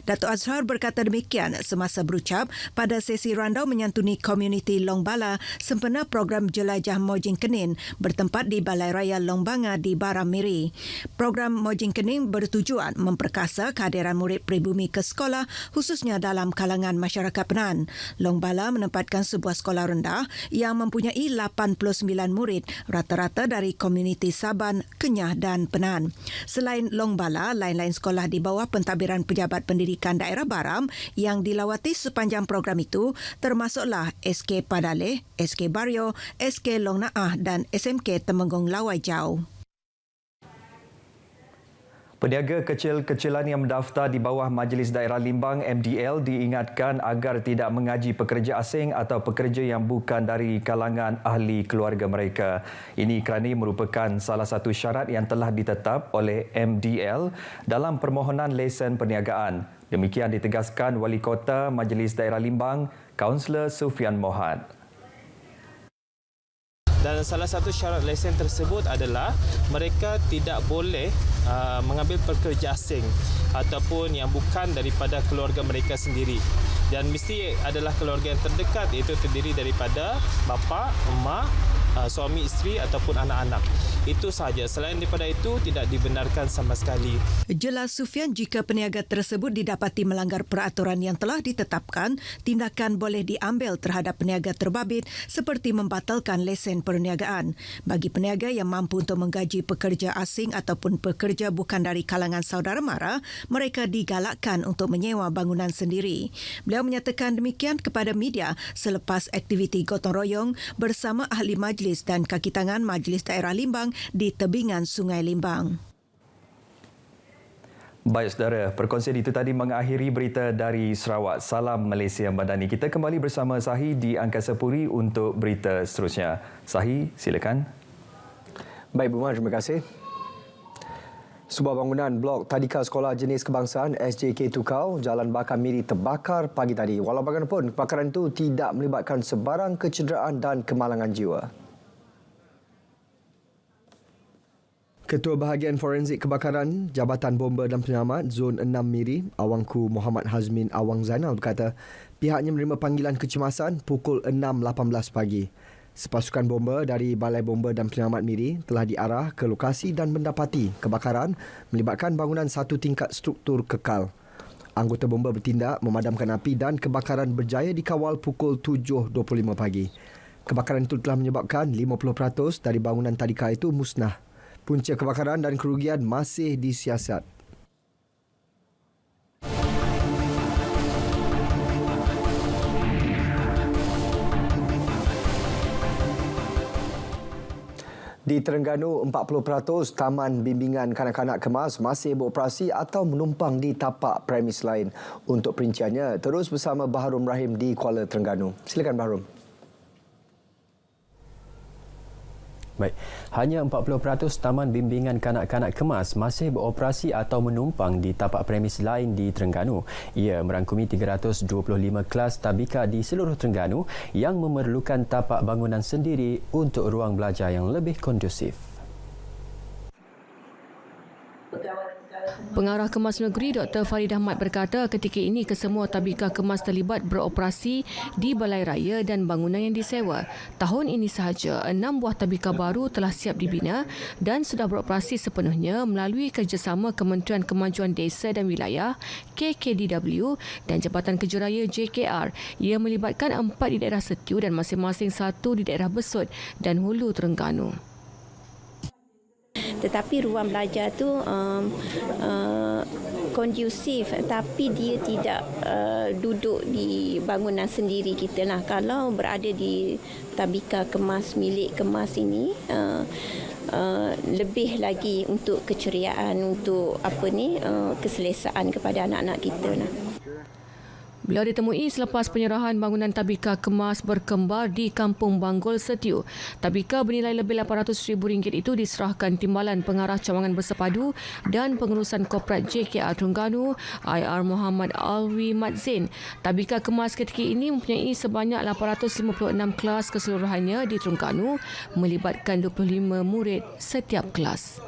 Datuk Azhar berkata demikian semasa berucap pada sesi randau menyantuni komuniti Long Bala sempena program Jelajah Mojing Kenin bertempat di Balai Raya Long Banga di Baram Miri. Program Mojing Kenin bertujuan memperkasa kehadiran murid pribumi ke sekolah khususnya dalam kalangan masyarakat Penan. Long Bala menempatkan sebuah sekolah rendah yang mempunyai 89 murid rata-rata dari komuniti Saban, Kenyah dan Penan. Selain Long Bala, lain-lain sekolah di bawah pentadbiran Pejabat Pendidikan Daerah Baram yang dilawati sepanjang program itu termasuklah SK Padaleh, SK Barrio, SK Long Naah dan SMK Temenggong Lawai Jau. Peniaga kecil-kecilan yang mendaftar di bawah Majlis Daerah Limbang MDL diingatkan agar tidak mengaji pekerja asing atau pekerja yang bukan dari kalangan ahli keluarga mereka. Ini kerana merupakan salah satu syarat yang telah ditetap oleh MDL dalam permohonan lesen perniagaan. Demikian ditegaskan Wali Kota Majlis Daerah Limbang, Kaunselor Sufian Mohad. Dan salah satu syarat lesen tersebut adalah mereka tidak boleh mengambil pekerja asing ataupun yang bukan daripada keluarga mereka sendiri. Dan mesti adalah keluarga yang terdekat, iaitu terdiri daripada bapa, emak, suami isteri ataupun anak-anak. Itu sahaja. Selain daripada itu, tidak dibenarkan sama sekali. Jelas Sufian, jika peniaga tersebut didapati melanggar peraturan yang telah ditetapkan, tindakan boleh diambil terhadap peniaga terbabit seperti membatalkan lesen perniagaan. Bagi peniaga yang mampu untuk menggaji pekerja asing ataupun pekerja bukan dari kalangan saudara mara, mereka digalakkan untuk menyewa bangunan sendiri. Beliau menyatakan demikian kepada media selepas aktiviti gotong royong bersama ahli majlis dan kaki tangan Majlis Daerah Limbang di tebingan Sungai Limbang. Baik saudara, perkongsian itu tadi mengakhiri berita dari Sarawak. Salam Malaysia Madani. Kita kembali bersama Sahi di Angkasa Puri untuk berita seterusnya. Sahi, silakan. Baik, Bumar, terima kasih. Sebuah bangunan blok tadika sekolah jenis kebangsaan SJK Tukau, Jalan Bakar Miri terbakar pagi tadi. Walau bagaimanapun, kebakaran itu tidak melibatkan sebarang kecederaan dan kemalangan jiwa. Ketua Bahagian Forensik Kebakaran Jabatan Bomba dan Penyelamat Zon 6 Miri, Awangku Muhammad Hazmin Awang Zainal berkata pihaknya menerima panggilan kecemasan pukul 6.18 pagi. Sepasukan bomba dari Balai Bomba dan Penyelamat Miri telah diarah ke lokasi dan mendapati kebakaran melibatkan bangunan satu tingkat struktur kekal. Anggota bomba bertindak memadamkan api dan kebakaran berjaya dikawal pukul 7.25 pagi. Kebakaran itu telah menyebabkan 50% dari bangunan tadika itu musnah. Punca kebakaran dan kerugian masih disiasat. Di Terengganu, 40% Taman Bimbingan Kanak-kanak Kemas masih beroperasi atau menumpang di tapak premis lain. Untuk perinciannya, terus bersama Baharum Rahim di Kuala Terengganu. Silakan Baharum. Baik, hanya 40% Taman Bimbingan Kanak-kanak Kemas masih beroperasi atau menumpang di tapak premis lain di Terengganu. Ia merangkumi 325 kelas tabika di seluruh Terengganu yang memerlukan tapak bangunan sendiri untuk ruang belajar yang lebih kondusif. Pengarah Kemas Negeri Dr. Farid Ahmad berkata ketika ini kesemua tabika kemas terlibat beroperasi di Balai Raya dan bangunan yang disewa. Tahun ini sahaja 6 buah tabika baru telah siap dibina dan sudah beroperasi sepenuhnya melalui kerjasama Kementerian Kemajuan Desa dan Wilayah KKDW dan Jabatan Kejuaraya JKR. Ia melibatkan 4 di daerah Setiu dan masing-masing 1 di daerah Besut dan Hulu Terengganu. Tetapi ruang belajar tu kondusif, tapi dia tidak duduk di bangunan sendiri kita. Nah, kalau berada di tabika kemas milik kemas ini, lebih lagi untuk keceriaan, untuk keselesaan kepada anak-anak kita. Beliau ditemui selepas penyerahan bangunan tabika kemas berkembar di Kampung Banggol, Setiu. Tabika bernilai lebih RM800,000 itu diserahkan Timbalan Pengarah Cawangan Bersepadu dan Pengurusan Korporat JKR Terengganu, IR Muhammad Alwi Madzin. Tabika kemas ketika ini mempunyai sebanyak 856 kelas keseluruhannya di Terengganu, melibatkan 25 murid setiap kelas.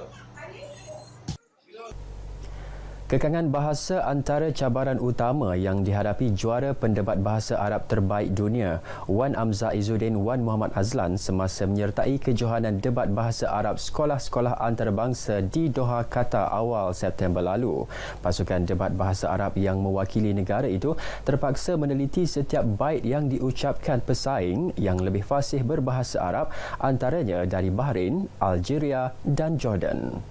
Kekangan bahasa antara cabaran utama yang dihadapi juara pendebat bahasa Arab terbaik dunia, Wan Amza Izzuddin Wan Muhammad Azlan semasa menyertai kejohanan debat bahasa Arab sekolah-sekolah antarabangsa di Doha, Qatar awal September lalu. Pasukan debat bahasa Arab yang mewakili negara itu terpaksa meneliti setiap bait yang diucapkan pesaing yang lebih fasih berbahasa Arab, antaranya dari Bahrain, Algeria dan Jordan.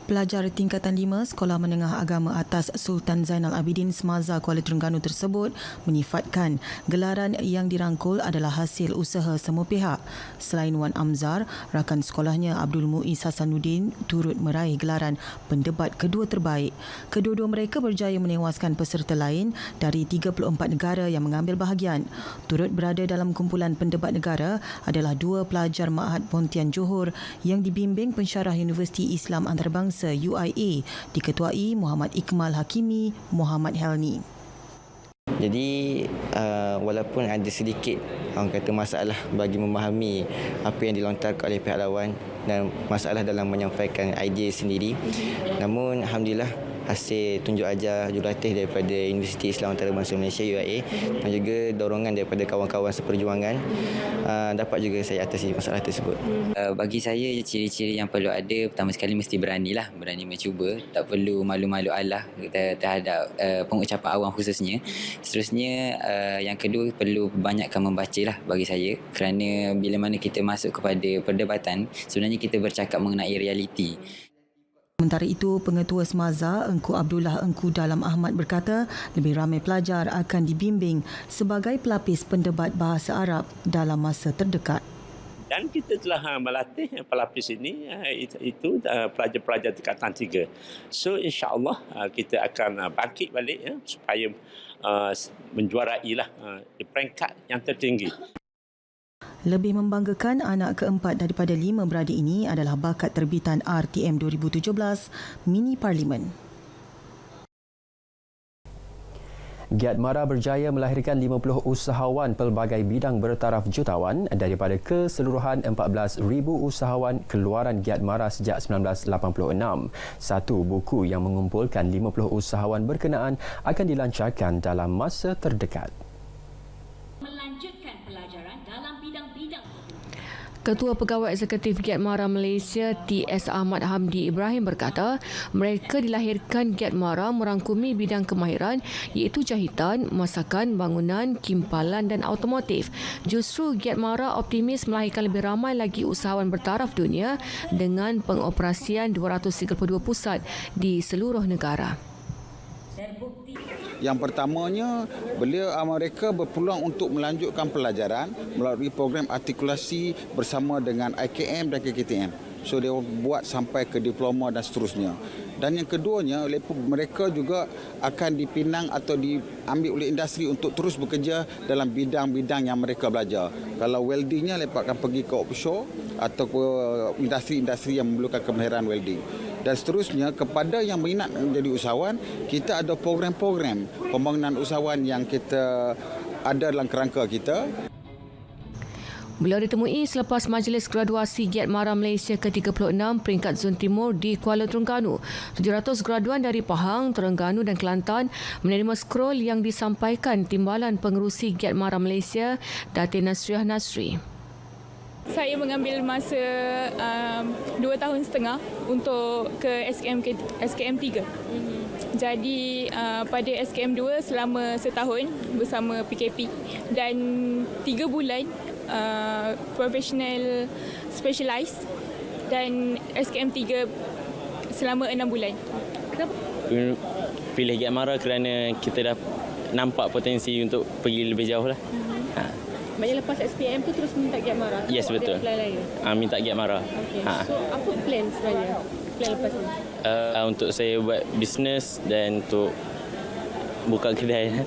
Pelajar tingkatan 5 Sekolah Menengah Agama Atas Sultan Zainal Abidin Semaza Kuala Terengganu tersebut menyifatkan gelaran yang dirangkul adalah hasil usaha semua pihak. Selain Wan Amzar, rakan sekolahnya Abdul Muiz Hasanuddin turut meraih gelaran pendebat kedua terbaik. Kedua-dua mereka berjaya menewaskan peserta lain dari 34 negara yang mengambil bahagian. Turut berada dalam kumpulan pendebat negara adalah 2 pelajar Ma'had Pontian Johor yang dibimbing pensyarah Universiti Islam Antarabangsa UIA diketuai Muhammad Iqmal Hakimi Muhammad Helni. Jadi walaupun ada sedikit orang kata masalah bagi memahami apa yang dilontarkan oleh pihak lawan dan masalah dalam menyampaikan idea sendiri, namun alhamdulillah hasil tunjuk ajar jurulatih daripada Universiti Islam Antarabangsa Malaysia UIA dan juga dorongan daripada kawan-kawan seperjuangan dapat juga saya atasi masalah tersebut. Bagi saya ciri-ciri yang perlu ada, pertama sekali mesti berani mencuba, tak perlu malu-malu Allah terhadap pengucapan awam khususnya. Seterusnya yang kedua perlu banyakkan membaca bagi saya, kerana bila mana kita masuk kepada perdebatan sebenarnya kita bercakap mengenai realiti. Sementara itu, Pengetua Semaza Engku Abdullah Engku Dalam Ahmad berkata lebih ramai pelajar akan dibimbing sebagai pelapis pendebat bahasa Arab dalam masa terdekat. Dan kita telah melatih pelapis ini, itu pelajar-pelajar tingkatan 3. So insya-Allah kita akan bangkit balik supaya menjuarai di peringkat yang tertinggi. Lebih membanggakan, anak keempat daripada 5 beradik ini adalah bakat terbitan RTM 2017 Mini Parlimen. Giat Mara berjaya melahirkan 50 usahawan pelbagai bidang bertaraf jutawan daripada keseluruhan 14,000 usahawan keluaran Giat Mara sejak 1986. Satu buku yang mengumpulkan 50 usahawan berkenaan akan dilancarkan dalam masa terdekat. Ketua Pegawai Eksekutif Giat Mara Malaysia TS Ahmad Hamdi Ibrahim berkata mereka dilahirkan Giat Mara merangkumi bidang kemahiran iaitu jahitan, masakan, bangunan, kimpalan dan automotif. Justru Giat Mara optimis melahirkan lebih ramai lagi usahawan bertaraf dunia dengan pengoperasian 232 pusat di seluruh negara. Yang pertamanya, mereka berpeluang untuk melanjutkan pelajaran melalui program artikulasi bersama dengan IKM dan KKTM. So, dia buat sampai ke diploma dan seterusnya. Dan yang keduanya, mereka juga akan dipinang atau diambil oleh industri untuk terus bekerja dalam bidang-bidang yang mereka belajar. Kalau weldingnya, mereka akan pergi ke offshore atau ke industri-industri yang memerlukan kemahiran welding. Dan seterusnya, kepada yang minat menjadi usahawan, kita ada program-program pembangunan usahawan yang kita ada dalam kerangka kita. Beliau ditemui selepas Majlis Graduasi Giat Mara Malaysia ke-36 peringkat Zon Timur di Kuala Terengganu. 700 graduan dari Pahang, Terengganu dan Kelantan menerima scroll yang disampaikan Timbalan Pengerusi Giat Mara Malaysia, Datin Nasriah Nasri. Saya mengambil masa 2 tahun setengah untuk ke SKM 3. Jadi pada SKM 2 selama setahun bersama PKP dan 3 bulan professional specialized dan SKM 3 selama 6 bulan. Kenapa? Pilih Giat Mara kerana kita dah nampak potensi untuk pergi lebih jauh lah. Maksudnya lepas SPM tu terus minta Giat Mara? Yes, betul. Minta Giat Mara. Okay. So apa plan sebenarnya? Plan lepas ni? Untuk saya buat bisnes dan untuk buka kedai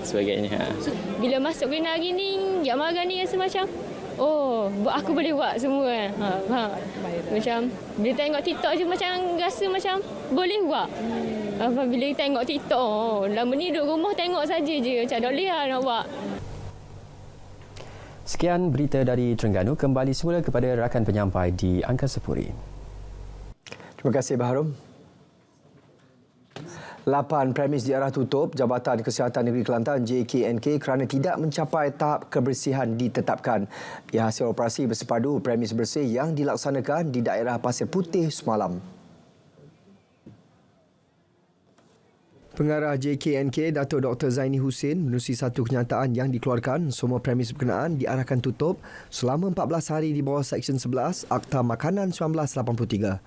sebagainya. Bila masuk kena hari ni, Giat Mara ni rasa macam aku boleh buat semua kan. Macam bila tengok TikTok je macam rasa macam boleh buat. Bila tengok TikTok, lama ni duduk rumah tengok saja je macam dah boleh nak buat. Sekian berita dari Terengganu, kembali semula kepada rakan penyampai di Angkasa Puri. Terima kasih Baharum. 8 premis diarah tutup Jabatan Kesihatan Negeri Kelantan JKNK kerana tidak mencapai tahap kebersihan ditetapkan. Ia hasil operasi bersepadu premis bersih yang dilaksanakan di daerah Pasir Putih semalam. Pengarah JKNK Datuk Dr. Zaini Husin menerusi satu kenyataan yang dikeluarkan semua premis berkenaan diarahkan tutup selama 14 hari di bawah Seksyen 11 Akta Makanan 1983.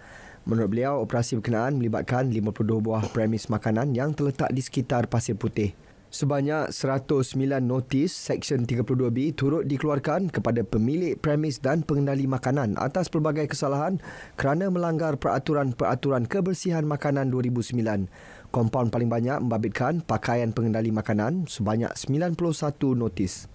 Menurut beliau, operasi berkenaan melibatkan 52 buah premis makanan yang terletak di sekitar Pasir Putih. Sebanyak 109 notis Seksyen 32B turut dikeluarkan kepada pemilik premis dan pengendali makanan atas pelbagai kesalahan kerana melanggar peraturan-peraturan kebersihan makanan 2009. Kompaun paling banyak membabitkan pakaian pengendali makanan sebanyak 91 notis.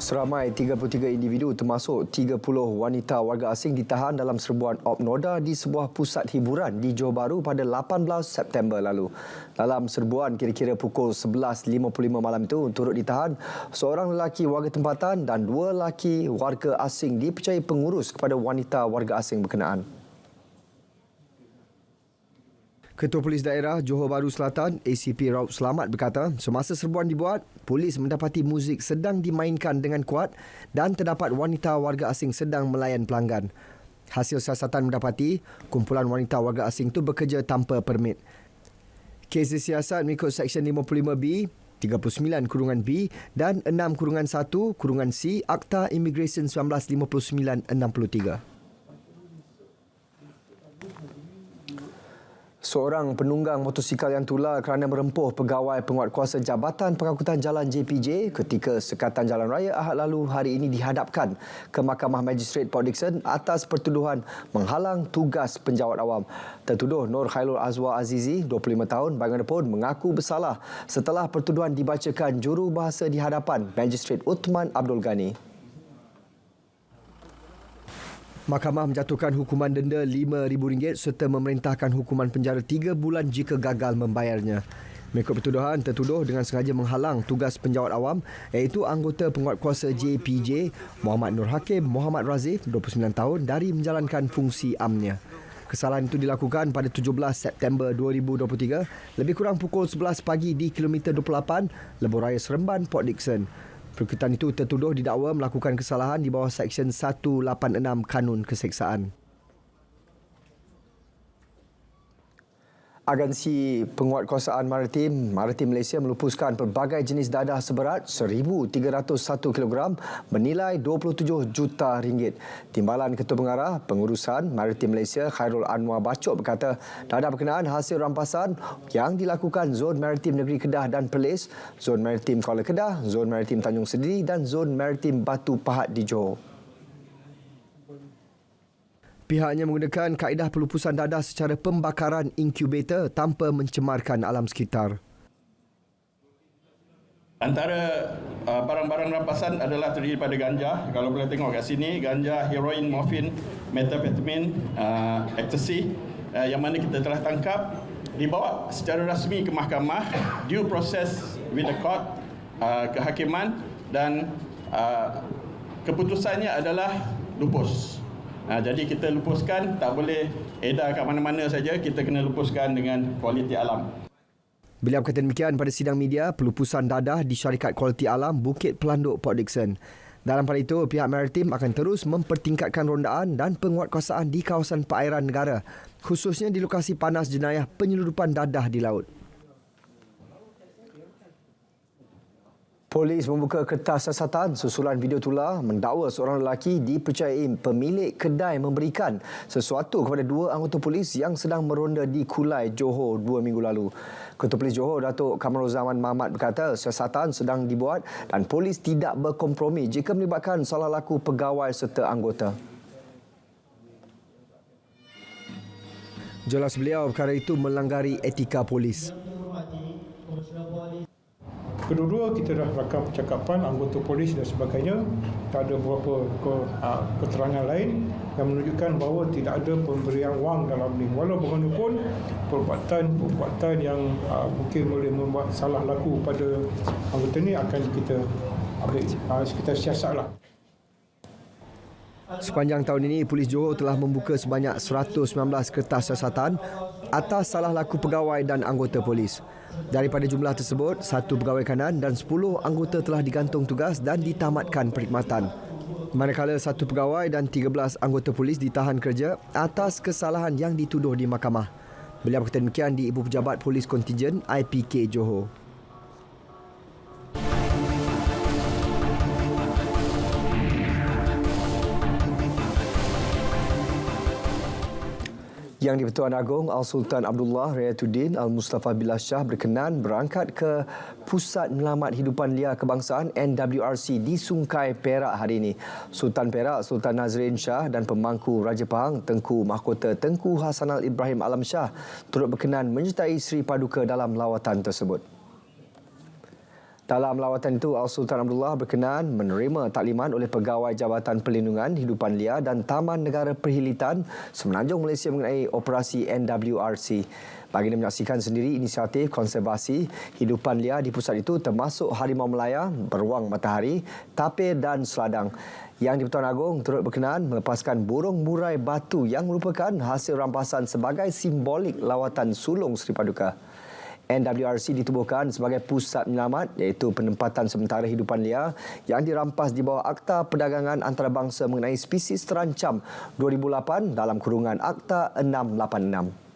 Seramai 33 individu termasuk 30 wanita warga asing ditahan dalam serbuan Opnoda di sebuah pusat hiburan di Johor Bahru pada 18 September lalu. Dalam serbuan kira-kira pukul 11.55 malam itu turut ditahan seorang lelaki warga tempatan dan 2 lelaki warga asing dipercayai pengurus kepada wanita warga asing berkenaan. Ketua Polis Daerah Johor Bahru Selatan, ACP Raub Selamat berkata, semasa serbuan dibuat, polis mendapati muzik sedang dimainkan dengan kuat dan terdapat wanita warga asing sedang melayan pelanggan. Hasil siasatan mendapati, kumpulan wanita warga asing itu bekerja tanpa permit. Kes disiasat mengikut Seksyen 55B, 39-B dan 6-1-C Akta Immigration 1959-63. Seorang penunggang motosikal yang tular kerana merempuh pegawai penguatkuasa Jabatan Pengangkutan Jalan JPJ ketika sekatan jalan raya Ahad lalu hari ini dihadapkan ke Mahkamah Magistrate Port Dickson atas pertuduhan menghalang tugas penjawat awam. Tertuduh Nur Khairul Azwar Azizi, 25 tahun, bagaimanapun mengaku bersalah setelah pertuduhan dibacakan jurubahasa di hadapan Magistrate Uthman Abdul Ghani. Mahkamah menjatuhkan hukuman denda RM5,000 serta memerintahkan hukuman penjara 3 bulan jika gagal membayarnya. Mengikut pertuduhan, tertuduh dengan sengaja menghalang tugas penjawat awam iaitu anggota penguatkuasa JPJ Muhammad Nur Hakim Muhammad Razif, 29 tahun dari menjalankan fungsi amnya. Kesalahan itu dilakukan pada 17 September 2023 lebih kurang pukul 11 pagi di kilometer 28 Lebuh Raya Seremban, Port Dickson. Perkutan itu tertuduh didakwa melakukan kesalahan di bawah Seksyen 186 Kanun Keseksaan. Agensi Penguatkuasaan Maritim Malaysia melupuskan pelbagai jenis dadah seberat 1,301 kg bernilai RM27 juta. Timbalan Ketua Pengarah Pengurusan Maritim Malaysia Khairul Anwar Bacok berkata dadah berkenaan hasil rampasan yang dilakukan Zon Maritim Negeri Kedah dan Perlis, Zon Maritim Kuala Kedah, Zon Maritim Tanjung Sediri dan Zon Maritim Batu Pahat di Johor. Pihaknya menggunakan kaedah pelupusan dadah secara pembakaran inkubator tanpa mencemarkan alam sekitar. Antara barang-barang rampasan adalah terdiri pada ganja. Kalau boleh tengok kat sini, ganja, heroin, morfin, methamphetamine, ecstasy, yang mana kita telah tangkap dibawa secara rasmi ke mahkamah, due process with the court, kehakiman, dan keputusannya adalah lupus. Jadi kita lupuskan, tak boleh edar kat mana-mana saja, kita kena lupuskan dengan kualiti alam. Beliau berkata demikian pada sidang media pelupusan dadah di Syarikat Kualiti Alam Bukit Pelanduk Port Dickson. Dalam pada itu, pihak maritim akan terus mempertingkatkan rondaan dan penguatkuasaan di kawasan perairan negara, khususnya di lokasi panas jenayah penyeludupan dadah di laut. Polis membuka kertas siasatan susulan video tular mendakwa seorang lelaki dipercayai pemilik kedai memberikan sesuatu kepada dua anggota polis yang sedang meronda di Kulai, Johor 2 minggu lalu. Ketua Polis Johor, Datuk Kamaruzzaman Mahmat berkata siasatan sedang dibuat dan polis tidak berkompromi jika melibatkan salah laku pegawai serta anggota. Jelas beliau perkara itu melanggari etika polis. Kedua-dua kita dah rakam percakapan anggota polis dan sebagainya. Tak ada beberapa keterangan lain yang menunjukkan bahawa tidak ada pemberian wang dalam ni. Walau bagaimanapun perbuatan yang mungkin boleh membuat salah laku pada anggota ni akan kita ambil, kita siasatlah. Sepanjang tahun ini, Polis Johor telah membuka sebanyak 119 kertas siasatan atas salah laku pegawai dan anggota polis. Daripada jumlah tersebut, 1 pegawai kanan dan 10 anggota telah digantung tugas dan ditamatkan perkhidmatan. Manakala 1 pegawai dan 13 anggota polis ditahan kerja atas kesalahan yang dituduh di mahkamah. Beliau berkata demikian di Ibu Pejabat Polis Kontijen IPK Johor. Yang di-Pertuan Agong Al-Sultan Abdullah Rayatuddin Al-Mustafa Billah Shah berkenan berangkat ke Pusat Menyelamat Hidupan Liar Kebangsaan NWRC di Sungkai Perak hari ini. Sultan Perak Sultan Nazrin Shah dan pemangku Raja Pahang Tengku Mahkota Tengku Hasanal Ibrahim Alam Shah turut berkenan menyertai Sri Paduka dalam lawatan tersebut. Dalam lawatan itu, Al-Sultan Abdullah berkenan menerima takliman oleh Pegawai Jabatan Perlindungan Hidupan Liar dan Taman Negara Perhilitan Semenanjung Malaysia mengenai operasi NWRC. Baginda menyaksikan sendiri inisiatif konservasi hidupan liar di pusat itu termasuk harimau Melaya, beruang matahari, tapir dan seladang. Yang di-Pertuan Agong turut berkenan melepaskan burung murai batu yang merupakan hasil rampasan sebagai simbolik lawatan sulung Sri Paduka. NWRC ditubuhkan sebagai pusat penyelamat iaitu penempatan sementara hidupan liar yang dirampas di bawah Akta Perdagangan Antarabangsa mengenai spesies terancam 2008 dalam kurungan Akta 686.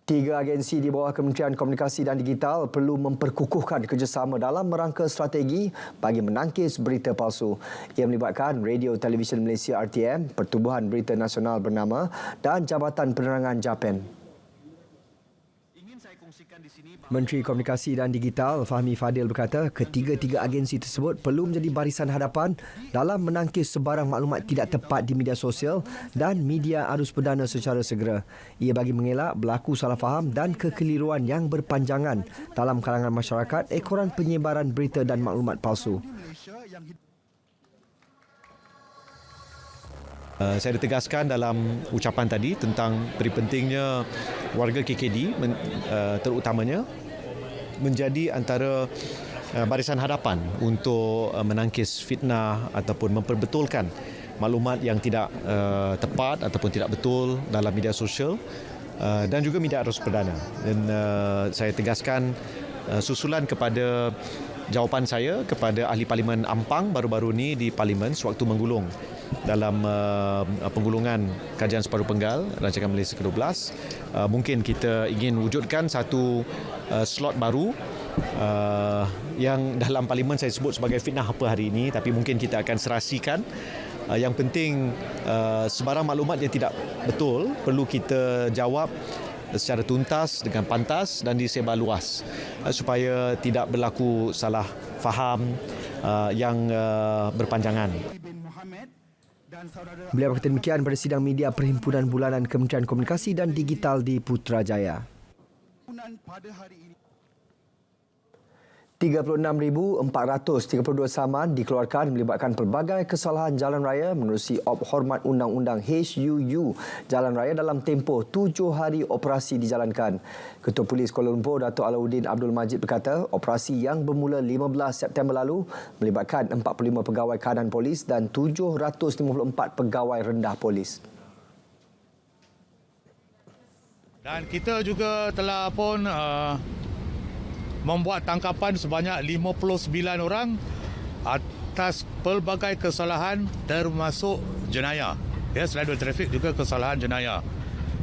3 agensi di bawah Kementerian Komunikasi dan Digital perlu memperkukuhkan kerjasama dalam merangka strategi bagi menangkis berita palsu. Ia melibatkan Radio Television Malaysia RTM, Pertubuhan Berita Nasional bernama dan Jabatan Penerangan Japan. Menteri Komunikasi dan Digital Fahmi Fadil berkata ketiga-tiga agensi tersebut perlu menjadi barisan hadapan dalam menangkis sebarang maklumat tidak tepat di media sosial dan media arus perdana secara segera. Ia bagi mengelak berlaku salah faham dan kekeliruan yang berpanjangan dalam kalangan masyarakat ekoran penyebaran berita dan maklumat palsu. Saya ditegaskan dalam ucapan tadi tentang pentingnya warga KKD terutamanya menjadi antara barisan hadapan untuk menangkis fitnah ataupun memperbetulkan maklumat yang tidak tepat ataupun tidak betul dalam media sosial dan juga media arus perdana. Dan saya tegaskan susulan kepada jawapan saya kepada Ahli Parlimen Ampang baru-baru ini di Parlimen sewaktu menggulung dalam penggulungan kajian separuh penggal Rancangan Malaysia ke-12. Mungkin kita ingin wujudkan satu slot baru yang dalam Parlimen saya sebut sebagai fitnah apa hari ini, tapi mungkin kita akan serasikan. Yang penting sebarang maklumat yang tidak betul perlu kita jawab secara tuntas dengan pantas dan disebar luas supaya tidak berlaku salah faham yang berpanjangan. Beliau berkata demikian pada sidang media Perhimpunan Bulanan Kementerian Komunikasi dan Digital di Putrajaya. 3 36,432 saman dikeluarkan melibatkan pelbagai kesalahan jalan raya menerusi Op Hormat Undang-Undang HUU Jalan Raya dalam tempoh 7 hari operasi dijalankan. Ketua Polis Kuala Lumpur Datuk Alauddin Abdul Majid berkata operasi yang bermula 15 September lalu melibatkan 45 pegawai kanan polis dan 754 pegawai rendah polis. Dan kita juga telah pun membuat tangkapan sebanyak 59 orang atas pelbagai kesalahan termasuk jenayah. Ya, selain trafik juga kesalahan jenayah.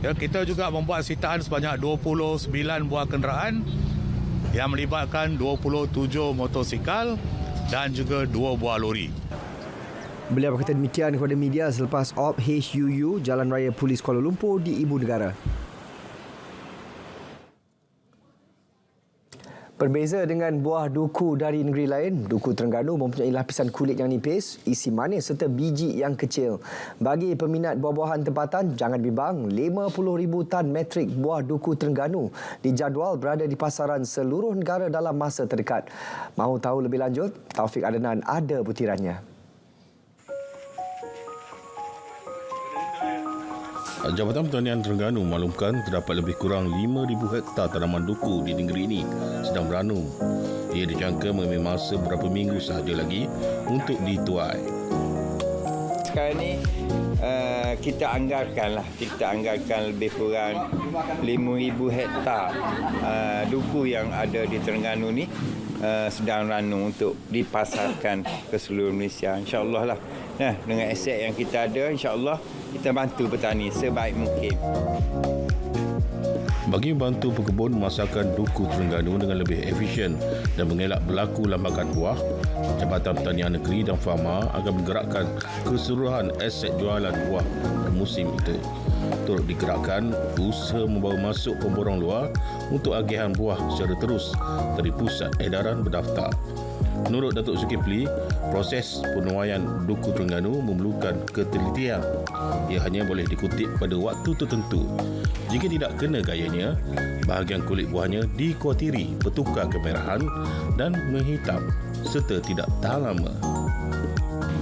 Ya, kita juga membuat sitaan sebanyak 29 buah kenderaan yang melibatkan 27 motosikal dan juga 2 buah lori. Beliau berkata demikian kepada media selepas Op HUU Jalan Raya Polis Kuala Lumpur di Ibu Negara. Berbeza dengan buah duku dari negeri lain, duku Terengganu mempunyai lapisan kulit yang nipis, isi manis serta biji yang kecil. Bagi peminat buah-buahan tempatan, jangan bimbang, 50,000 tan metrik buah duku Terengganu dijadual berada di pasaran seluruh negara dalam masa terdekat. Mahu tahu lebih lanjut? Taufik Adenan ada butirannya. Jabatan Pertanian Terengganu maklumkan terdapat lebih kurang 5,000 hektar tanaman duku di negeri ini sedang beranum. Ia dijangka mengambil masa beberapa minggu sahaja lagi untuk dituai. Sekarang ni kita anggarkan lebih kurang 5,000 hektar duku yang ada di Terengganu ni sedang ranum untuk dipasarkan ke seluruh Malaysia. InsyaAllah lah. Nah, dengan aset yang kita ada, insyaAllah kita bantu petani sebaik mungkin. Bagi membantu pekebun memasarkan duku Terengganu dengan lebih efisien dan mengelak berlaku lambakan buah, Jabatan Pertanian Negeri dan Farma akan menggerakkan keseluruhan aset jualan buah musim itu. Turut digerakkan usaha membawa masuk pemborong luar untuk agihan buah secara terus dari pusat edaran berdaftar. Menurut Datuk Zulkifli, proses penuaian duku Terengganu memerlukan ketelitian. Ia hanya boleh dikutip pada waktu tertentu. Jika tidak kena gayanya, bahagian kulit buahnya dikuatiri bertukar kemerahan dan menghitam serta tidak tahan lama.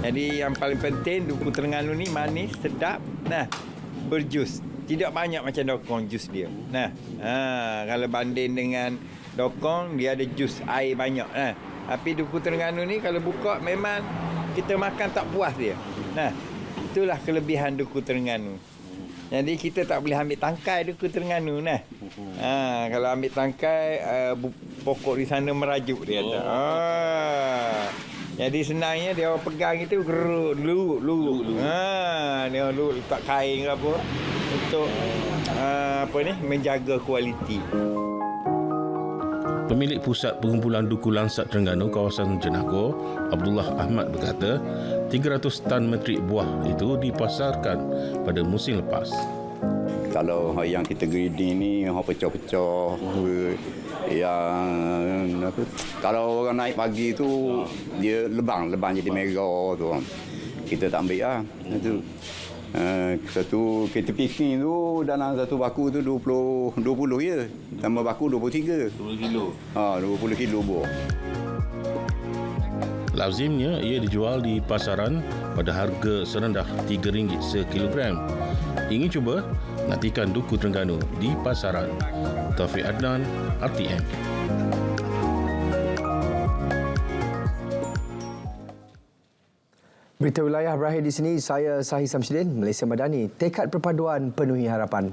Jadi yang paling penting duku Terengganu ni manis, sedap, berjus. Tidak banyak macam dokong jus dia. Kalau banding dengan dokong, dia ada jus air banyak. Tapi duku Terengganu ni kalau buka memang kita makan tak puas dia. Itulah kelebihan duku Terengganu. Jadi kita tak boleh ambil tangkai duku Terengganu. Kalau ambil tangkai, pokok di sana merajuk dia. Jadi senangnya dia pegang itu luruk. Dia luruk letak kain ke apa untuk menjaga kualiti. Pemilik Pusat Pengumpulan Duku Lansat Terengganu kawasan Jenagor, Abdullah Ahmad berkata, 300 tan metrik buah itu dipasarkan pada musim lepas. Kalau yang kita grading ni, pecah-pecah, yang kalau orang naik pagi tu dia lebang jadi merah tu. Kita tak ambil lah. Itu satu kereta piknik tu dalam satu baku tu 20 je. Tambah baku 23. 20 kilo. 20 kilo buah. Lazimnya ia dijual di pasaran pada harga serendah RM3 sekilogram. Ingin cuba? Nantikan duku Terengganu di pasaran. Taufik Adnan, RTM. Berita wilayah berakhir di sini. Saya Sahih Samsudin, Malaysia Madani. Tekad perpaduan penuhi harapan.